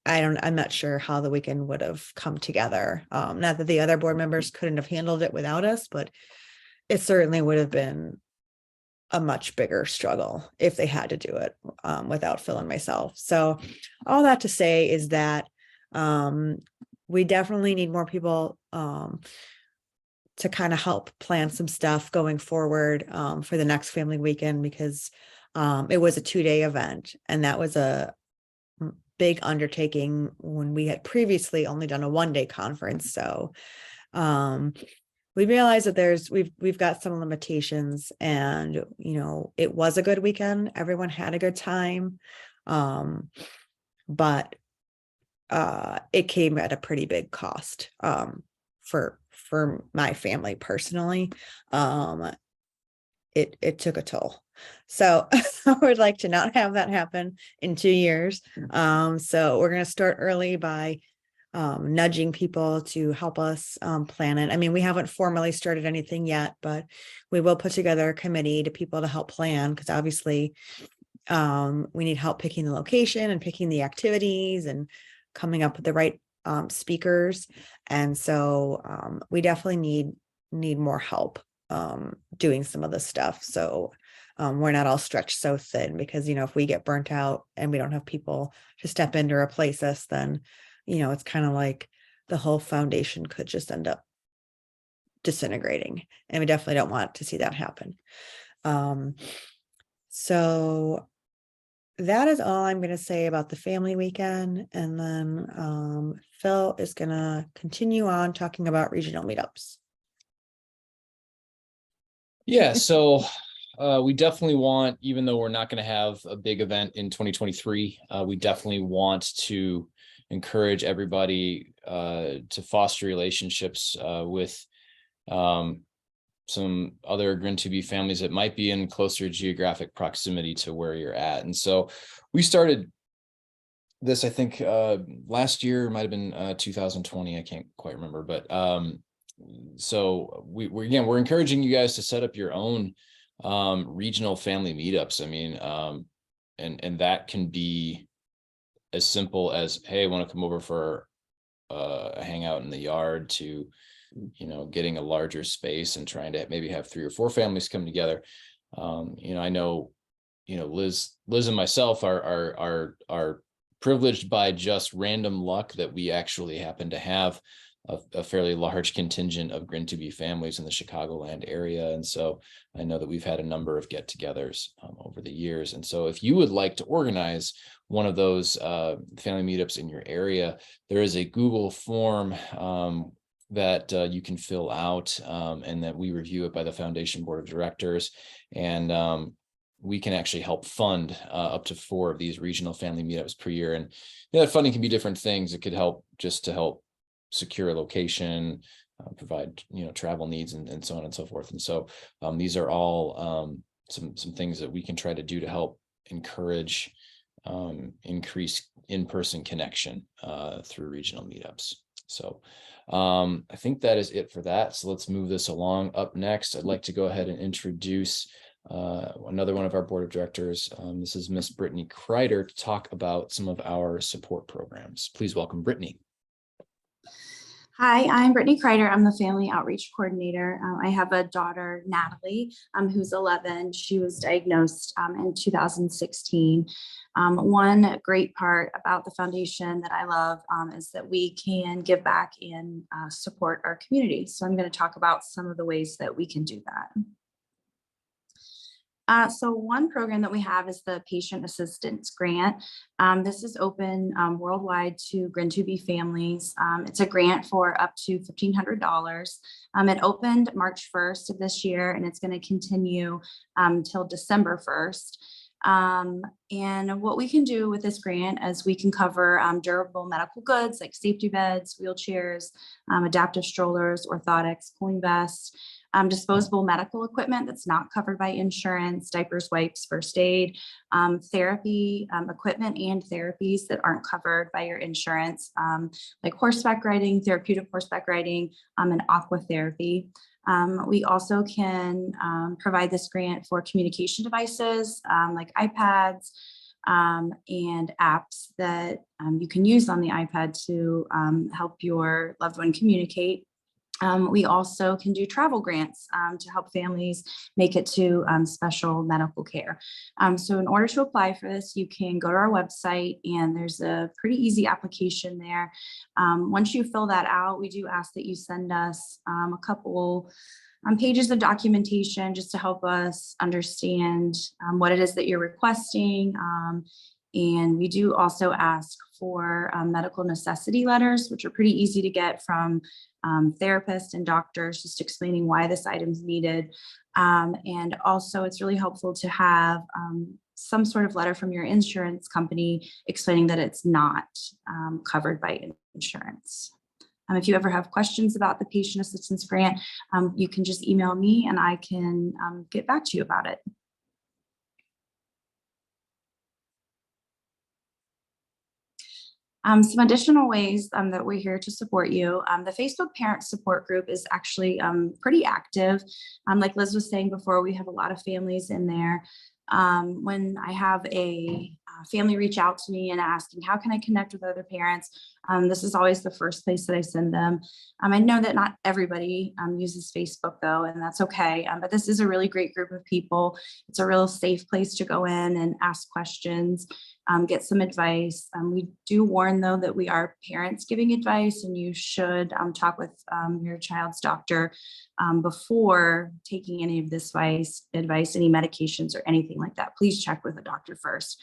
Speaker 1: I'm not sure how the weekend would have come together. Not that the other board members couldn't have handled it without us, but it certainly would have been a much bigger struggle if they had to do it without Phil and myself. So all that to say is that we definitely need more people to kind of help plan some stuff going forward for the next family weekend, because it was a 2-day event, and that was a big undertaking when we had previously only done a 1-day conference. So we realized that we've got some limitations, and it was a good weekend. Everyone had a good time, but it came at a pretty big cost for my family personally. It took a toll. So I would like to not have that happen in 2 years. So we're going to start early by nudging people to help us plan it. I mean, we haven't formally started anything yet, but we will put together a committee to people to help plan, because obviously we need help picking the location and picking the activities and coming up with the right speakers. And so we definitely need more help doing some of this stuff. So we're not all stretched so thin, because, if we get burnt out and we don't have people to step in to replace us, then, it's kind of like the whole foundation could just end up disintegrating. And we definitely don't want to see that happen. So that is all I'm going to say about the family weekend. And then Phil is going to continue on talking about regional meetups.
Speaker 5: Yeah, so we definitely want, even though we're not going to have a big event in 2023, we definitely want to encourage everybody to foster relationships with some other GRIN2B families that might be in closer geographic proximity to where you're at. And so we started this, I think, last year, might have been 2020. I can't quite remember, but so we're encouraging you guys to set up your own regional family meetups. I mean, and that can be as simple as, hey, I want to come over for a hangout in the yard, to getting a larger space and trying to maybe have 3 or 4 families come together. I know Liz and myself are privileged by just random luck that we actually happen to have a fairly large contingent of GRIN2B families in the Chicagoland area. And so I know that we've had a number of get-togethers over the years. And so if you would like to organize one of those family meetups in your area, there is a Google form that you can fill out, and that we review it by the Foundation Board of Directors. And we can actually help fund up to 4 of these regional family meetups per year. And that funding can be different things. It could help just to help secure a location, provide, travel needs and so on and so forth. And so these are all some things that we can try to do to help encourage increase in-person connection through regional meetups. So I think that is it for that. So let's move this along. Up next, I'd like to go ahead and introduce another one of our board of directors. This is Miss Brittany Kreider, to talk about some of our support programs. Please welcome Brittany.
Speaker 6: Hi, I'm Brittany Kreider. I'm the Family Outreach Coordinator. I have a daughter, Natalie, who's 11. She was diagnosed in 2016. One great part about the foundation that I love is that we can give back and support our community. So I'm going to talk about some of the ways that we can do that. So one program that we have is the Patient Assistance Grant. This is open worldwide to GRIN2B families. It's a grant for up to $1,500. It opened March 1st of this year, and it's going to continue till December 1st. And what we can do with this grant is we can cover durable medical goods like safety beds, wheelchairs, adaptive strollers, orthotics, cooling vests, disposable medical equipment that's not covered by insurance, diapers, wipes, first aid, therapy equipment and therapies that aren't covered by your insurance, like horseback riding, therapeutic horseback riding, and aqua therapy. We also can provide this grant for communication devices like iPads and apps that you can use on the iPad to help your loved one communicate. We also can do travel grants to help families make it to special medical care. So in order to apply for this, you can go to our website, and there's a pretty easy application there. Once you fill that out, we do ask that you send us a couple pages of documentation just to help us understand what it is that you're requesting. And we do also ask for medical necessity letters, which are pretty easy to get from therapists and doctors, just explaining why this item is needed. And also it's really helpful to have some sort of letter from your insurance company explaining that it's not covered by insurance. If you ever have questions about the Patient Assistance Grant, you can just email me and I can get back to you about it. Some additional ways that we're here to support you. The Facebook Parent Support Group is actually pretty active. Like Liz was saying before, we have a lot of families in there. When I have a family reach out to me and asking, how can I connect with other parents? This is always the first place that I send them. I know that not everybody uses Facebook though, and that's okay. But this is a really great group of people. It's a real safe place to go in and ask questions, get some advice. We do warn though that we are parents giving advice, and you should talk with your child's doctor before taking any of this advice, any medications or anything like that. Please check with a doctor first.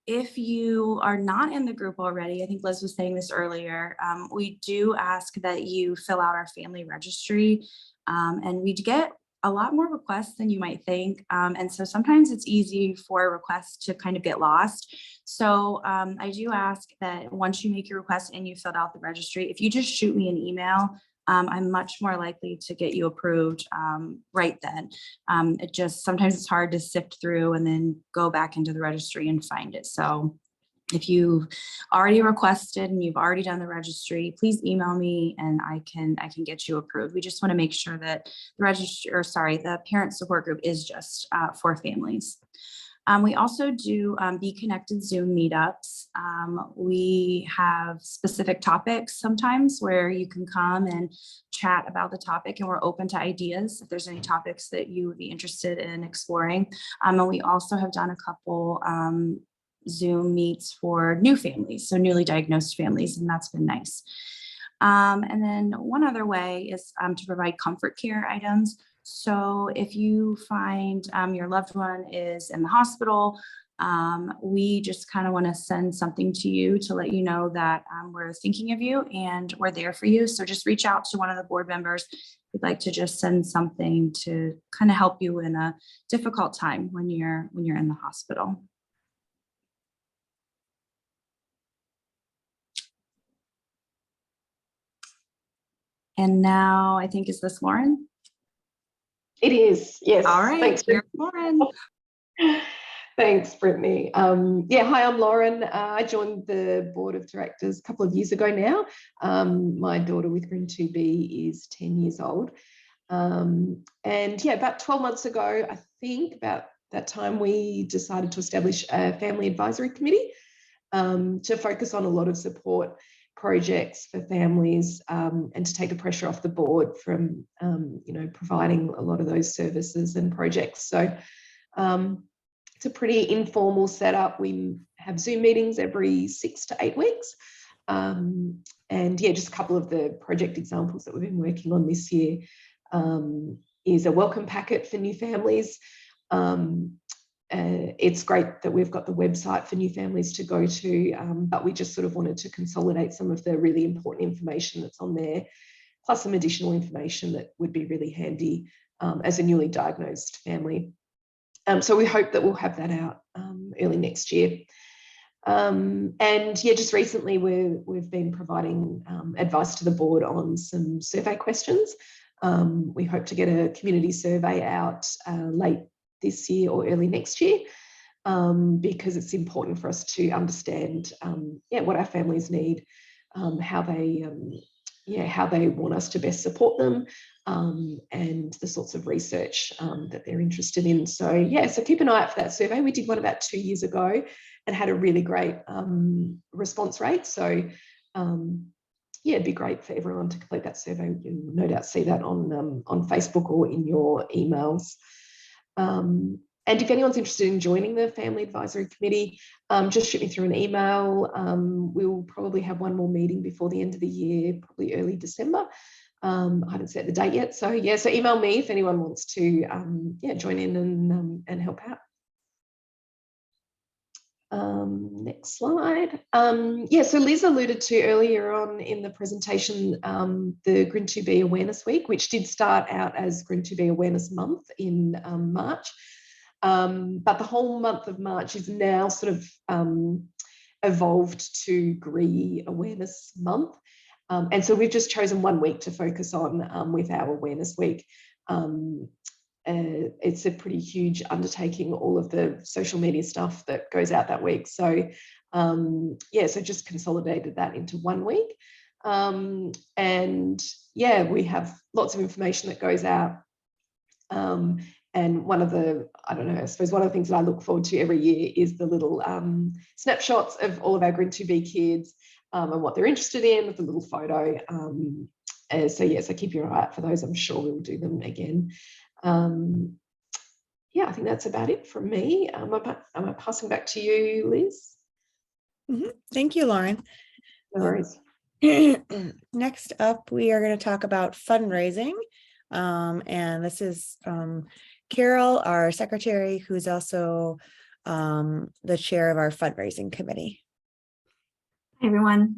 Speaker 6: If you are not in the group already, I think Liz was saying this earlier, we do ask that you fill out our family registry, and we get a lot more requests than you might think. And so sometimes it's easy for a request to kind of get lost. So I do ask that once you make your request and you filled out the registry, if you just shoot me an email, I'm much more likely to get you approved right then. It just, sometimes it's hard to sift through and then go back into the registry and find it. So if you've already requested and you've already done the registry, please email me and I can get you approved. We just want to make sure that the parent support group is just for families. We also do Be Connected Zoom meetups. We have specific topics sometimes where you can come and chat about the topic, and we're open to ideas if there's any topics that you would be interested in exploring. And we also have done a couple Zoom meets for new families, so newly diagnosed families, and that's been nice. And then one other way is to provide comfort care items. So if you find your loved one is in the hospital, we just kind of want to send something to you to let you know that we're thinking of you and we're there for you. So just reach out to one of the board members we'd like to just send something to kind of help you in a difficult time when you're in the hospital. And now I think, is this Lauren?
Speaker 7: It is, yes.
Speaker 6: All right,
Speaker 7: Thanks,
Speaker 6: here's Lauren.
Speaker 7: Thanks, Brittany. Yeah, hi, I'm Lauren. I joined the board of directors a couple of years ago now. My daughter with GRIN2B is 10 years old. And yeah, about 12 months ago, I think about that time, we decided to establish a family advisory committee to focus on a lot of support projects for families and to take the pressure off the board from providing a lot of those services and projects. So it's a pretty informal setup. We have Zoom meetings every 6 to 8 weeks. And yeah, just a couple of the project examples that we've been working on this year is a welcome packet for new families. It's great that we've got the website for new families to go to, but we just sort of wanted to consolidate some of the really important information that's on there, plus some additional information that would be really handy as a newly diagnosed family. So we hope that we'll have that out early next year. And yeah, just recently we've been providing advice to the board on some survey questions. We hope to get a community survey out late this year or early next year, because it's important for us to understand what our families need, how they want us to best support them, and the sorts of research that they're interested in. So yeah, so keep an eye out for that survey. We did one about 2 years ago and had a really great response rate. So yeah, it'd be great for everyone to complete that survey. You'll no doubt see that on Facebook or in your emails. And if anyone's interested in joining the Family Advisory Committee, just shoot me through an email. We'll probably have one more meeting before the end of the year, probably early December. I haven't set the date yet. So yeah, so email me if anyone wants to join in and help out. Next slide. Yeah, so Liz alluded to earlier on in the presentation the GRIN2B Awareness Week, which did start out as GRIN2B Awareness Month in March. But the whole month of March is now sort of evolved to GRI Awareness Month. And so we've just chosen 1 week to focus on with our Awareness Week. It's a pretty huge undertaking, all of the social media stuff that goes out that week. So yeah, so just consolidated that into 1 week. And yeah, we have lots of information that goes out. And one of the, I suppose one of the things that I look forward to every year is the little snapshots of all of our GRIN2B kids and what they're interested in with a little photo. So yes, keep your eye out for those. I'm sure we'll do them again. Yeah, I think that's about it from me. Am I passing back to you, Liz?
Speaker 1: Mm-hmm. Thank you, Lauren.
Speaker 7: No worries.
Speaker 1: Next up, we are going to talk about fundraising. And this is Carol, our secretary, who's also the chair of our fundraising committee.
Speaker 8: Hey everyone.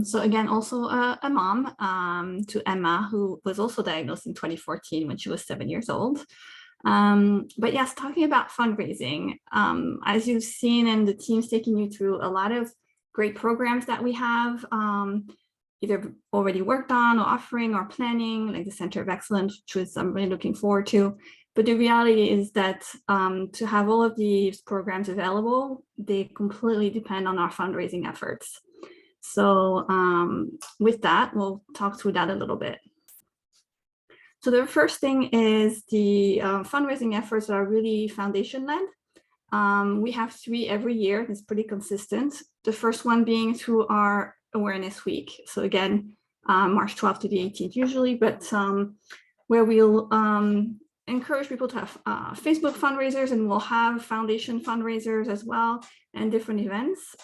Speaker 8: So again, also a mom to Emma, who was also diagnosed in 2014 when she was 7 years old. But yes, talking about fundraising, as you've seen, and the team's taking you through a lot of great programs that we have, either already worked on or offering or planning, like the Center of Excellence, which I'm really looking forward to. But the reality is that to have all of these programs available, they completely depend on our fundraising efforts. So with that, we'll talk through that a little bit. So the first thing is the fundraising efforts are really foundation-led. We have 3 every year. It's pretty consistent. The first one being through our Awareness Week. So again, March 12th to the 18th usually, but where we'll encourage people to have Facebook fundraisers, and we'll have foundation fundraisers as well, and different events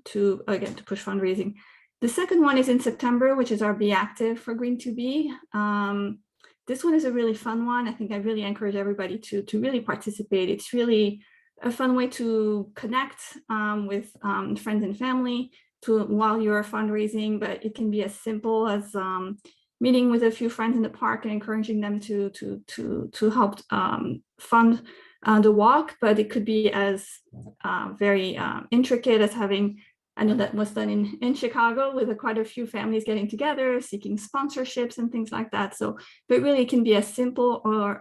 Speaker 8: to push fundraising. The second one is in September, which is our Be Active for GRIN2B. This one is a really fun one. I think I really encourage everybody to really participate. It's really a fun way to connect with friends and family while you're fundraising, but it can be as simple as meeting with a few friends in the park and encouraging them to help fund the walk, but it could be as very intricate as having, I know that was done in Chicago with quite a few families getting together, seeking sponsorships and things like that. So, but really it can be as simple or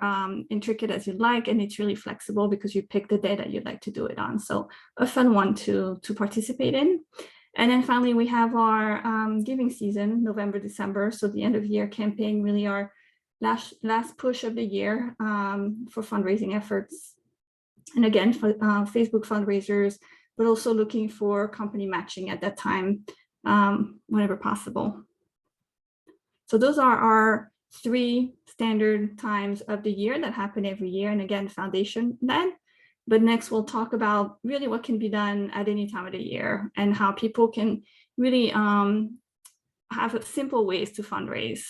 Speaker 8: intricate as you'd like, and it's really flexible because you pick the day that you'd like to do it on. So a fun one to participate in. And then finally, we have our giving season, November, December. So the end of year campaign, really our last push of the year for fundraising efforts. And again, for Facebook fundraisers, but also looking for company matching at that time, whenever possible. So those are our 3 standard times of the year that happen every year. And again, foundation led. But next we'll talk about really what can be done at any time of the year and how people can really have simple ways to fundraise.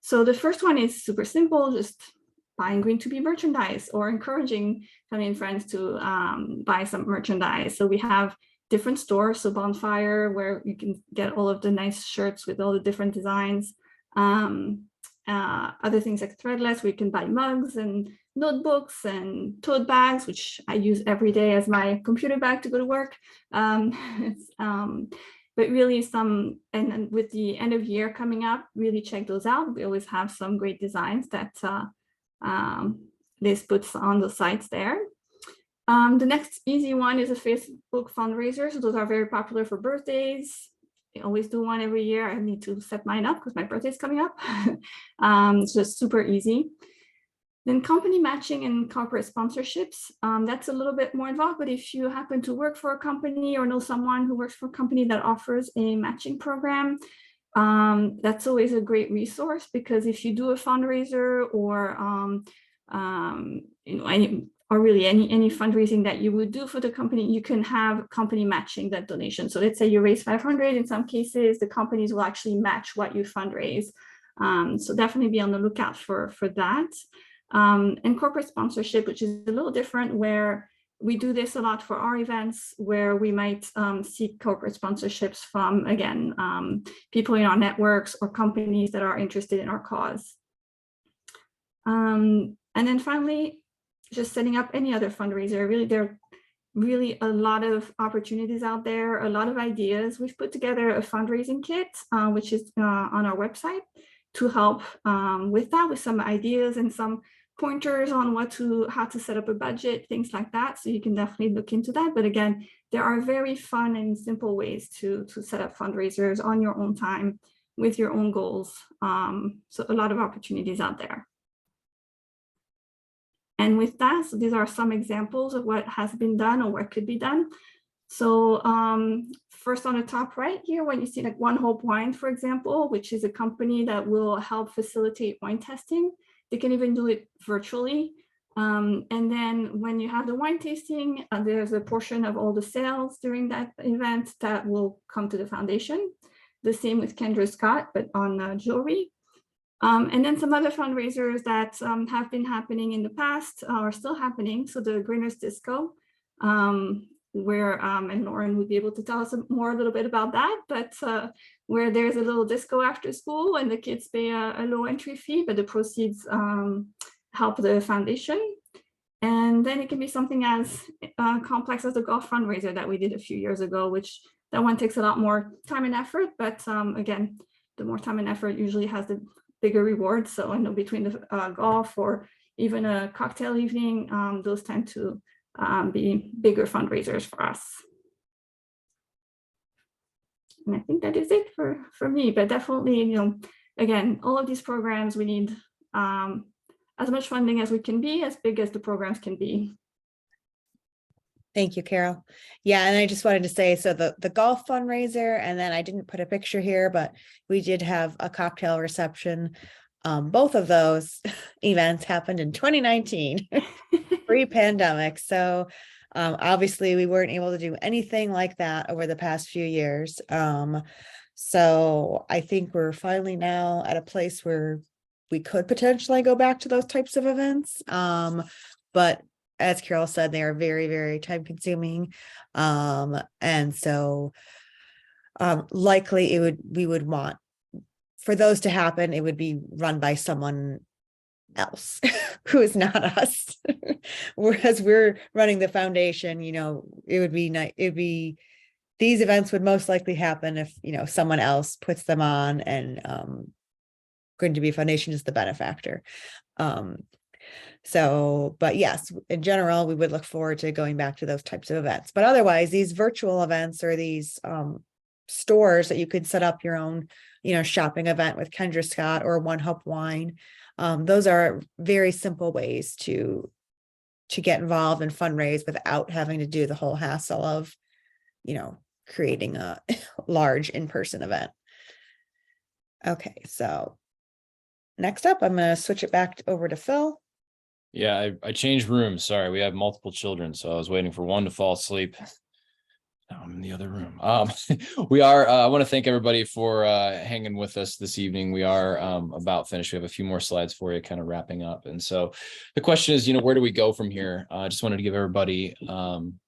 Speaker 8: So the first one is super simple, just buying GRIN2B merchandise or encouraging family and friends to buy some merchandise. So we have different stores, so Bonfire, where you can get all of the nice shirts with all the different designs. Other things like Threadless, where you can buy mugs and notebooks and tote bags, which I use every day as my computer bag to go to work. But really and with the end of year coming up, really check those out. We always have some great designs that Liz puts on the sites there. The next easy one is a Facebook fundraiser. So those are very popular for birthdays. I always do one every year. I need to set mine up because my birthday is coming up. So it's super easy. Then company matching and corporate sponsorships. That's a little bit more involved, but if you happen to work for a company or know someone who works for a company that offers a matching program, that's always a great resource, because if you do a fundraiser or any fundraising that you would do for the company, you can have company matching that donation. So let's say you raise 500. In some cases, the companies will actually match what you fundraise. So definitely be on the lookout for that. And corporate sponsorship, which is a little different, where we do this a lot for our events, where we might seek corporate sponsorships from, again, people in our networks or companies that are interested in our cause. And then finally, just setting up any other fundraiser. Really, there are really a lot of opportunities out there, a lot of ideas. We've put together a fundraising kit, which is on our website, to help with that, with some ideas and some pointers on how to set up a budget, things like that. So you can definitely look into that. But again, there are very fun and simple ways to set up fundraisers on your own time with your own goals. So a lot of opportunities out there. And with that, so these are some examples of what has been done or what could be done. So first on the top right here, when you see like One Hope Wine, for example, which is a company that will help facilitate wine testing. They can even do it virtually. And then when you have the wine tasting, there's a portion of all the sales during that event that will come to the foundation. The same with Kendra Scott, but on jewelry. And then some other fundraisers that have been happening in the past are still happening. So the Greeners Disco, where, and Lauren would be able to tell us a little bit about that, but where there's a little disco after school and the kids pay a low entry fee, but the proceeds help the foundation. And then it can be something as complex as the golf fundraiser that we did a few years ago, which that one takes a lot more time and effort, but again, the more time and effort usually has the bigger reward. So I know between the golf or even a cocktail evening, those tend to be bigger fundraisers for us. And I think that is it for me, but definitely, again, all of these programs, we need as much funding as we can be, as big as the programs can be.
Speaker 1: Thank you, Carol. Yeah, and I just wanted to say, so the golf fundraiser, and then I didn't put a picture here, but we did have a cocktail reception. Both of those events happened in 2019, pre-pandemic. So obviously we weren't able to do anything like that over the past few years. So I think we're finally now at a place where we could potentially go back to those types of events. But as Carol said, they are very, very time consuming. And so likely we would want for those to happen, it would be run by someone else who is not us. Whereas we're running the foundation, it would be nice. These events would most likely happen if, someone else puts them on, and GRIN2B Foundation is the benefactor. But yes, in general, we would look forward to going back to those types of events. But otherwise, these virtual events or these stores that you could set up your own, shopping event with Kendra Scott or One Hope Wine. Those are very simple ways to get involved and fundraise without having to do the whole hassle of, creating a large in-person event. Okay, so next up, I'm going to switch it back over to Phil.
Speaker 5: Yeah, I changed rooms. Sorry, we have multiple children, so I was waiting for one to fall asleep. Now I'm in the other room. We are. I want to thank everybody for hanging with us this evening. We are about finished. We have a few more slides for you, kind of wrapping up. And so the question is, where do we go from here? I just wanted to give everybody an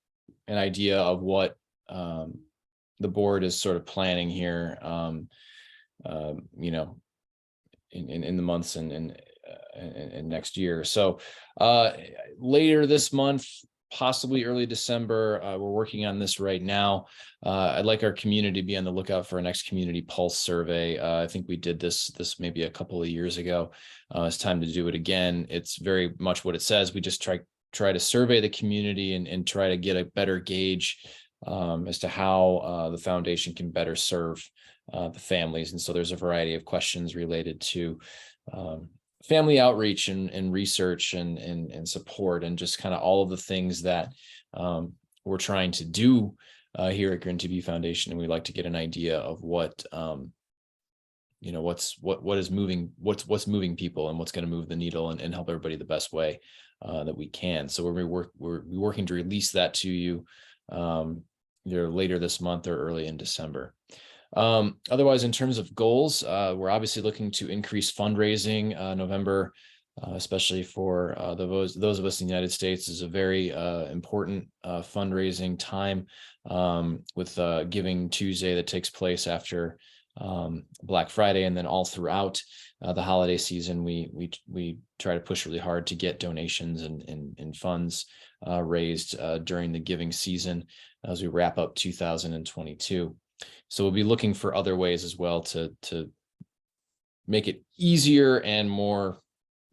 Speaker 5: idea of what the board is sort of planning here. In the months and next year. So later this month, possibly early December, we're working on this right now. I'd like our community to be on the lookout for our next community pulse survey. I think we did this maybe a couple of years ago. It's time to do it again. It's very much what it says. We just try to survey the community and try to get a better gauge as to how the foundation can better serve the families. And so there's a variety of questions related to family outreach and research and support, and just kind of all of the things that we're trying to do here at GRIN2B Foundation. And we'd like to get an idea of what what's moving people and what's going to move the needle and help everybody the best way that we can. So we're working to release that to you either later this month or early in December. Otherwise, in terms of goals, we're obviously looking to increase fundraising. November, especially for those of us in the United States, is a very important fundraising time with Giving Tuesday that takes place after Black Friday, and then all throughout the holiday season, we try to push really hard to get donations and funds raised during the giving season as we wrap up 2022. So we'll be looking for other ways as well to make it easier and more,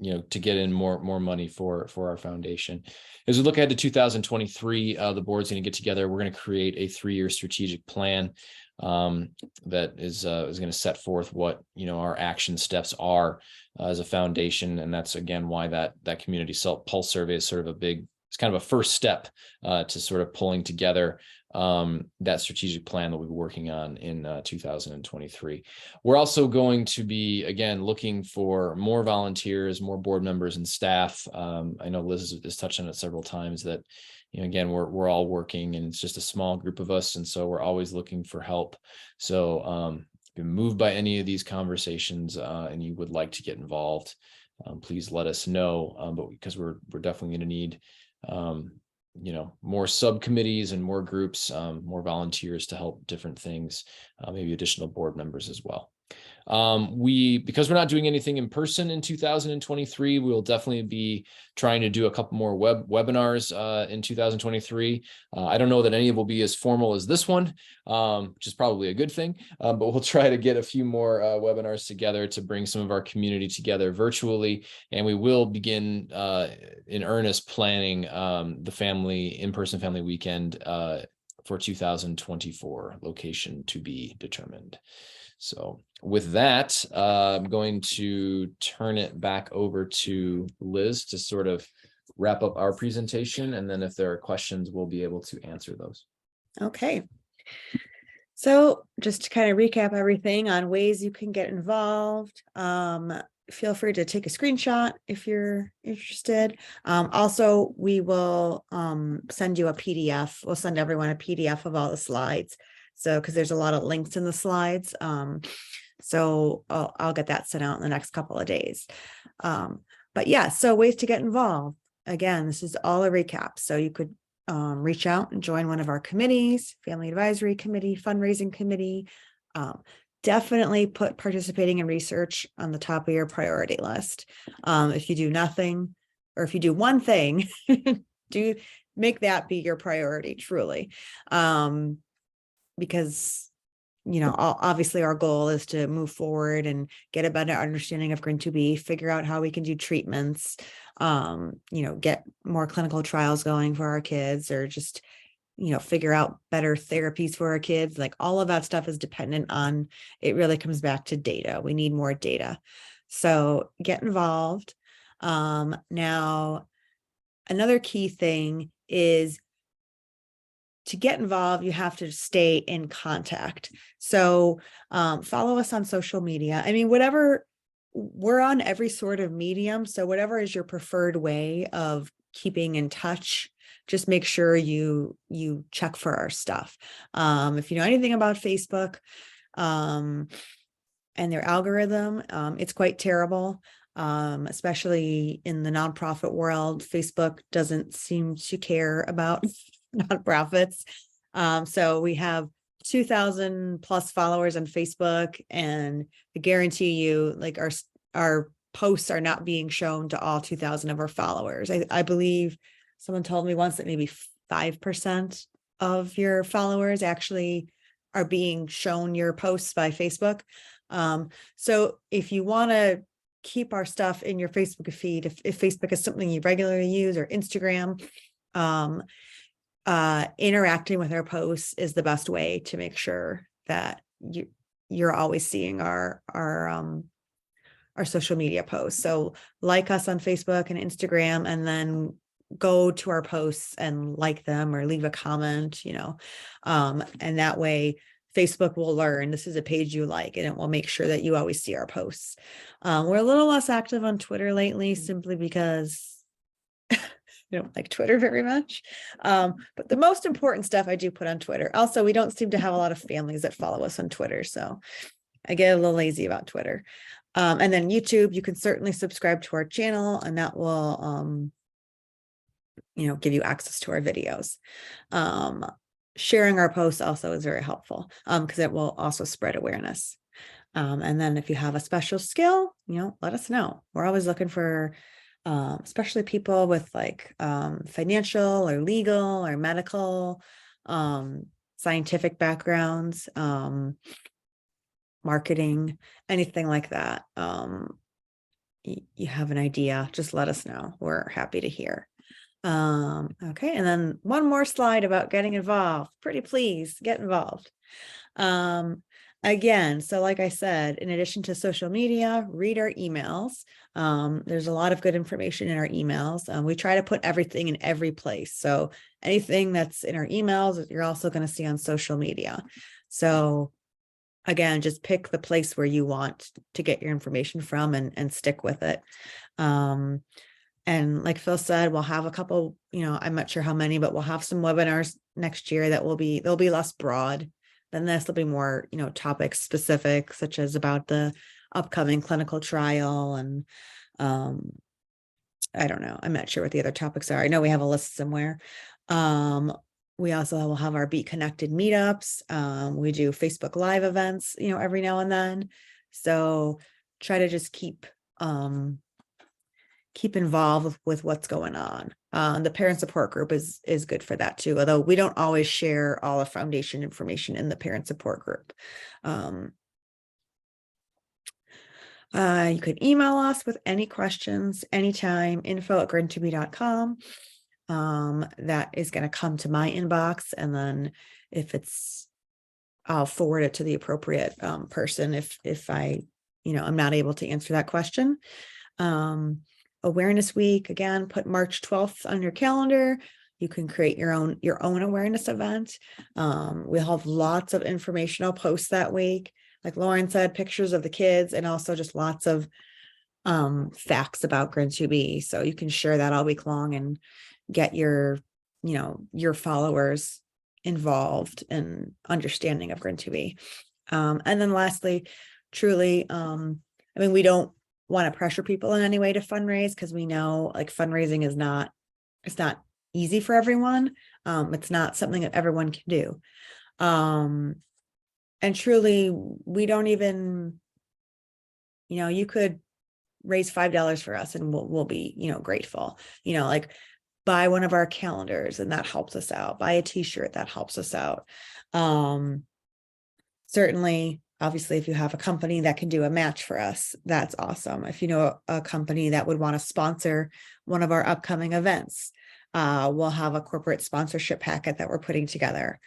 Speaker 5: to get in more money for our foundation. As we look ahead to 2023, the board's going to get together. We're going to create a 3-year strategic plan that is going to set forth what our action steps are as a foundation, and that's again why that community pulse survey is sort of it's kind of a first step to sort of pulling together that strategic plan that we'll be working on in 2023. We're also going to be, again, looking for more volunteers, more board members and staff. I know Liz has touched on it several times that, again, we're all working and it's just a small group of us. And so we're always looking for help. So if you're moved by any of these conversations and you would like to get involved, please let us know, but because we're definitely going to need more subcommittees and more groups, more volunteers to help different things, maybe additional board members as well. Because we're not doing anything in person in 2023, we'll definitely be trying to do a couple more webinars in 2023. I don't know that any will be as formal as this one, which is probably a good thing, but we'll try to get a few more webinars together to bring some of our community together virtually. And we will begin in earnest planning the in-person family weekend for 2024, location to be determined. So with that, I'm going to turn it back over to Liz to sort of wrap up our presentation. And then if there are questions, we'll be able to answer those.
Speaker 1: Okay. So just to kind of recap everything on ways you can get involved, feel free to take a screenshot if you're interested. Also, we will send you a PDF. We'll send everyone a PDF of all the slides. So, because there's a lot of links in the slides. So I'll get that sent out in the next couple of days. But yeah, so ways to get involved. Again, this is all a recap. So you could reach out and join one of our committees, Family Advisory Committee, Fundraising Committee, definitely put participating in research on the top of your priority list. If you do nothing, or if you do one thing, do make that be your priority, truly. Because, you know, obviously our goal is to move forward and get a better understanding of GRIN2B, figure out how we can do treatments, you know, get more clinical trials going for our kids, or just, you know, figure out better therapies for our kids. Like all of that stuff is dependent on, it really comes back to data. We need more data. So get involved. Now, another key thing is to get involved, you have to stay in contact. So follow us on social media. I mean, whatever, we're on every sort of medium. So whatever is your preferred way of keeping in touch, just make sure you check for our stuff. If you know anything about Facebook and their algorithm, it's quite terrible. Especially in the nonprofit world, Facebook doesn't seem to care about nonprofits. So we have 2,000 plus followers on Facebook, and I guarantee you, like our posts are not being shown to all 2,000 of our followers. I believe someone told me once that maybe 5% of your followers actually are being shown your posts by Facebook. So if you want to keep our stuff in your Facebook feed, if Facebook is something you regularly use, or Instagram, interacting with our posts is the best way to make sure that you're always seeing our social media posts. So like us on Facebook and Instagram, and then go to our posts and like them or leave a comment, you know, and that way Facebook will learn this is a page you like, and it will make sure that you always see our posts. We're a little less active on Twitter lately, simply because I don't like Twitter very much. But the most important stuff I do put on Twitter. Also, we don't seem to have a lot of families that follow us on Twitter, so I get a little lazy about Twitter. And then YouTube, you can certainly subscribe to our channel, and that will, you know, give you access to our videos. Sharing our posts also is very helpful, because it will also spread awareness. And then if you have a special skill, you know, let us know. We're always looking for, especially people with like financial or legal or medical, scientific backgrounds, marketing, anything like that. You have an idea, just let us know. We're happy to hear. Okay, and then one more slide about getting involved. Pretty please get involved. Again, so like I said, in addition to social media, read our emails. There's a lot of good information in our emails. We try to put everything in every place. So anything that's in our emails, you're also going to see on social media. So again, just pick the place where you want to get your information from, and stick with it. And like Phil said, we'll have a couple, you know, I'm not sure how many, but we'll have some webinars next year that they'll be less broad than this. They'll be more, you know, topic specific, such as about the upcoming clinical trial. And I don't know, I'm not sure what the other topics are. I know we have a list somewhere. We also will have our Be Connected meetups. We do Facebook Live events, you know, every now and then. So try to just keep involved with what's going on. The parent support group is good for that too, although we don't always share all of foundation information in the parent support group. You could email us with any questions anytime, info@grin2b.com. That is going to come to my inbox, and then I'll forward it to the appropriate person if I, you know, I'm not able to answer that question. Awareness Week, again, put March 12th on your calendar. You can create your own awareness event. We'll have lots of informational posts that week. Like Lauren said, pictures of the kids, and also just lots of facts about GRIN2B. So you can share that all week long and get your followers involved in understanding of GRIN2B. And then lastly, truly, I mean, we don't want to pressure people in any way to fundraise, because we know like fundraising it's not easy for everyone. It's not something that everyone can do. And truly, we don't even, you could raise $5 for us and we'll be, grateful, like buy one of our calendars and that helps us out. Buy a t-shirt, that helps us out. Certainly, obviously, if you have a company that can do a match for us, that's awesome. If you know a company that would want to sponsor one of our upcoming events, we'll have a corporate sponsorship packet that we're putting together.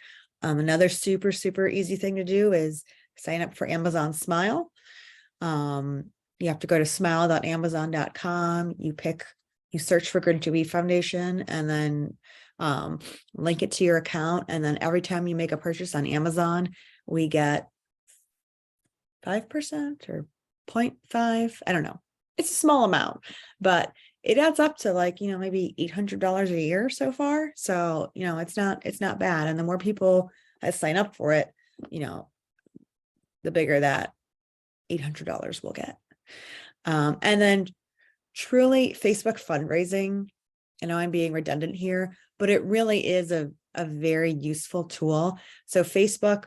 Speaker 1: Another super, super easy thing to do is sign up for Amazon Smile. You have to go to smile.amazon.com. You search for GRIN2B Foundation and then link it to your account. And then every time you make a purchase on Amazon, we get 5% or 0.5. I don't know. It's a small amount, but it adds up to like, maybe $800 a year so far. So, it's not bad. And the more people that sign up for it, the bigger that $800 we'll get. And then truly Facebook fundraising. I know I'm being redundant here, but it really is a very useful tool. So Facebook,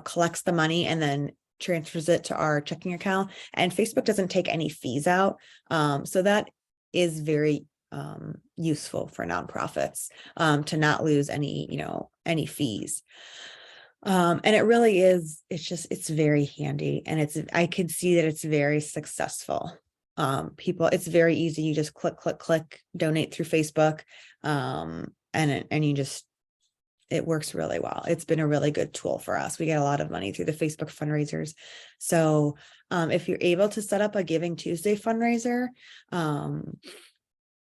Speaker 1: collects the money and then transfers it to our checking account, and Facebook doesn't take any fees out. So that is very useful for nonprofits to not lose any fees. And it really is, it's very handy, and I can see that it's very successful. It's very easy. You just click, donate through Facebook. And you just, it works really well. It's been a really good tool for us. We get a lot of money through the Facebook fundraisers. So if you're able to set up a Giving Tuesday fundraiser,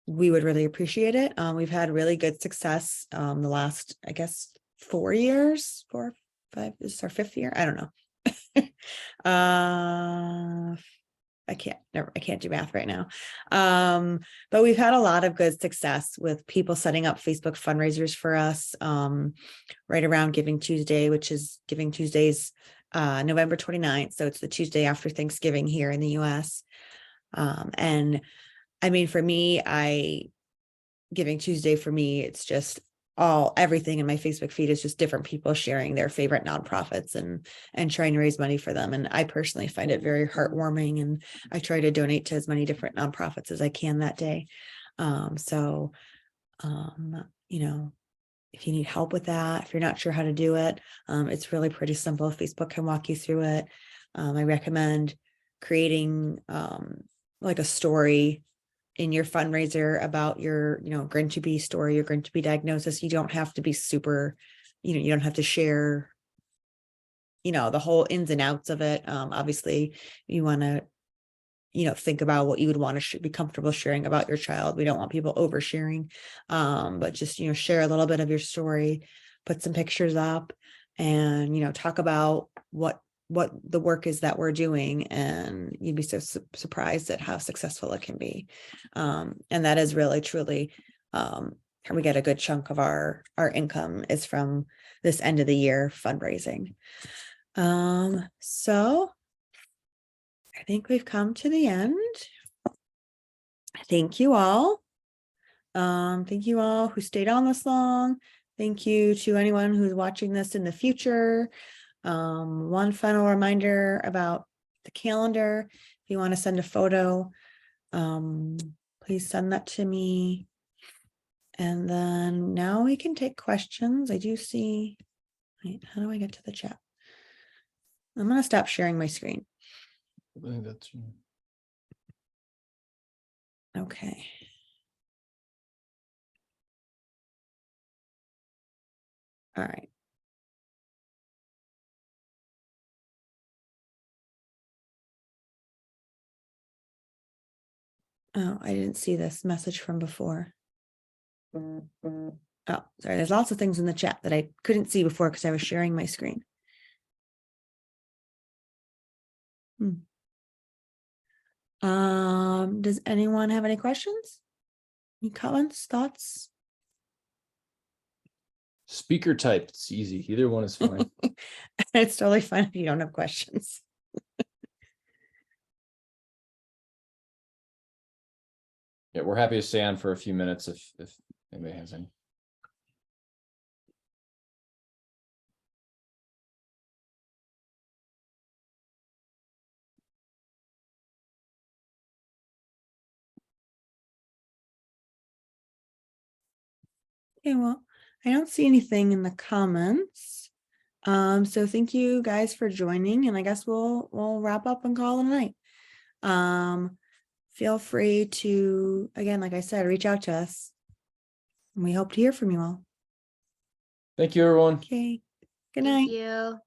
Speaker 1: we would really appreciate it. We've had really good success the last, I guess, 4 years, 4, 5, this is our 5th year. I don't know. I can't do math right now. But we've had a lot of good success with people setting up Facebook fundraisers for us right around Giving Tuesday, which is Giving Tuesday's November 29th. So it's the Tuesday after Thanksgiving here in the US. And I mean, for me, Giving Tuesday for me, it's just everything in my Facebook feed is just different people sharing their favorite nonprofits and trying to raise money for them. And I personally find it very heartwarming, and I try to donate to as many different nonprofits as I can that day. If you need help with that, if you're not sure how to do it, it's really pretty simple. Facebook can walk you through it. I recommend creating like a story in your fundraiser about your, GRIN2B story, your GRIN2B diagnosis. You don't have to be super, you don't have to share, the whole ins and outs of it. Obviously you want to, think about what you would want to be comfortable sharing about your child. We don't want people oversharing, but just, share a little bit of your story, put some pictures up, and, talk about what the work is that we're doing, and you'd be so surprised at how successful it can be. And that is really, truly, we get a good chunk of our income is from this end of the year fundraising. So I think we've come to the end. Thank you all. Thank you all who stayed on this long. Thank you to anyone who's watching this in the future. One final reminder about the calendar. If you want to send a photo, please send that to me. And then now we can take questions. I do see, wait, how do I get to the chat? I'm going to stop sharing my screen.
Speaker 5: I think that's
Speaker 1: Okay. All right. Oh, I didn't see this message from before. Oh, sorry. There's lots of things in the chat that I couldn't see before because I was sharing my screen. Does anyone have any questions? Any comments, thoughts?
Speaker 5: speaker type. It's easy. Either one is fine.
Speaker 1: It's totally fine if you don't have questions.
Speaker 5: Yeah, we're happy to stay on for a few minutes if anybody has any.
Speaker 1: Okay, well, I don't see anything in the comments. So thank you guys for joining, and I guess we'll wrap up and call it a night. Feel free to, again, like I said, reach out to us. And we hope to hear from you all.
Speaker 5: Thank you, everyone.
Speaker 1: Okay, good
Speaker 9: Thank
Speaker 1: night.
Speaker 9: you.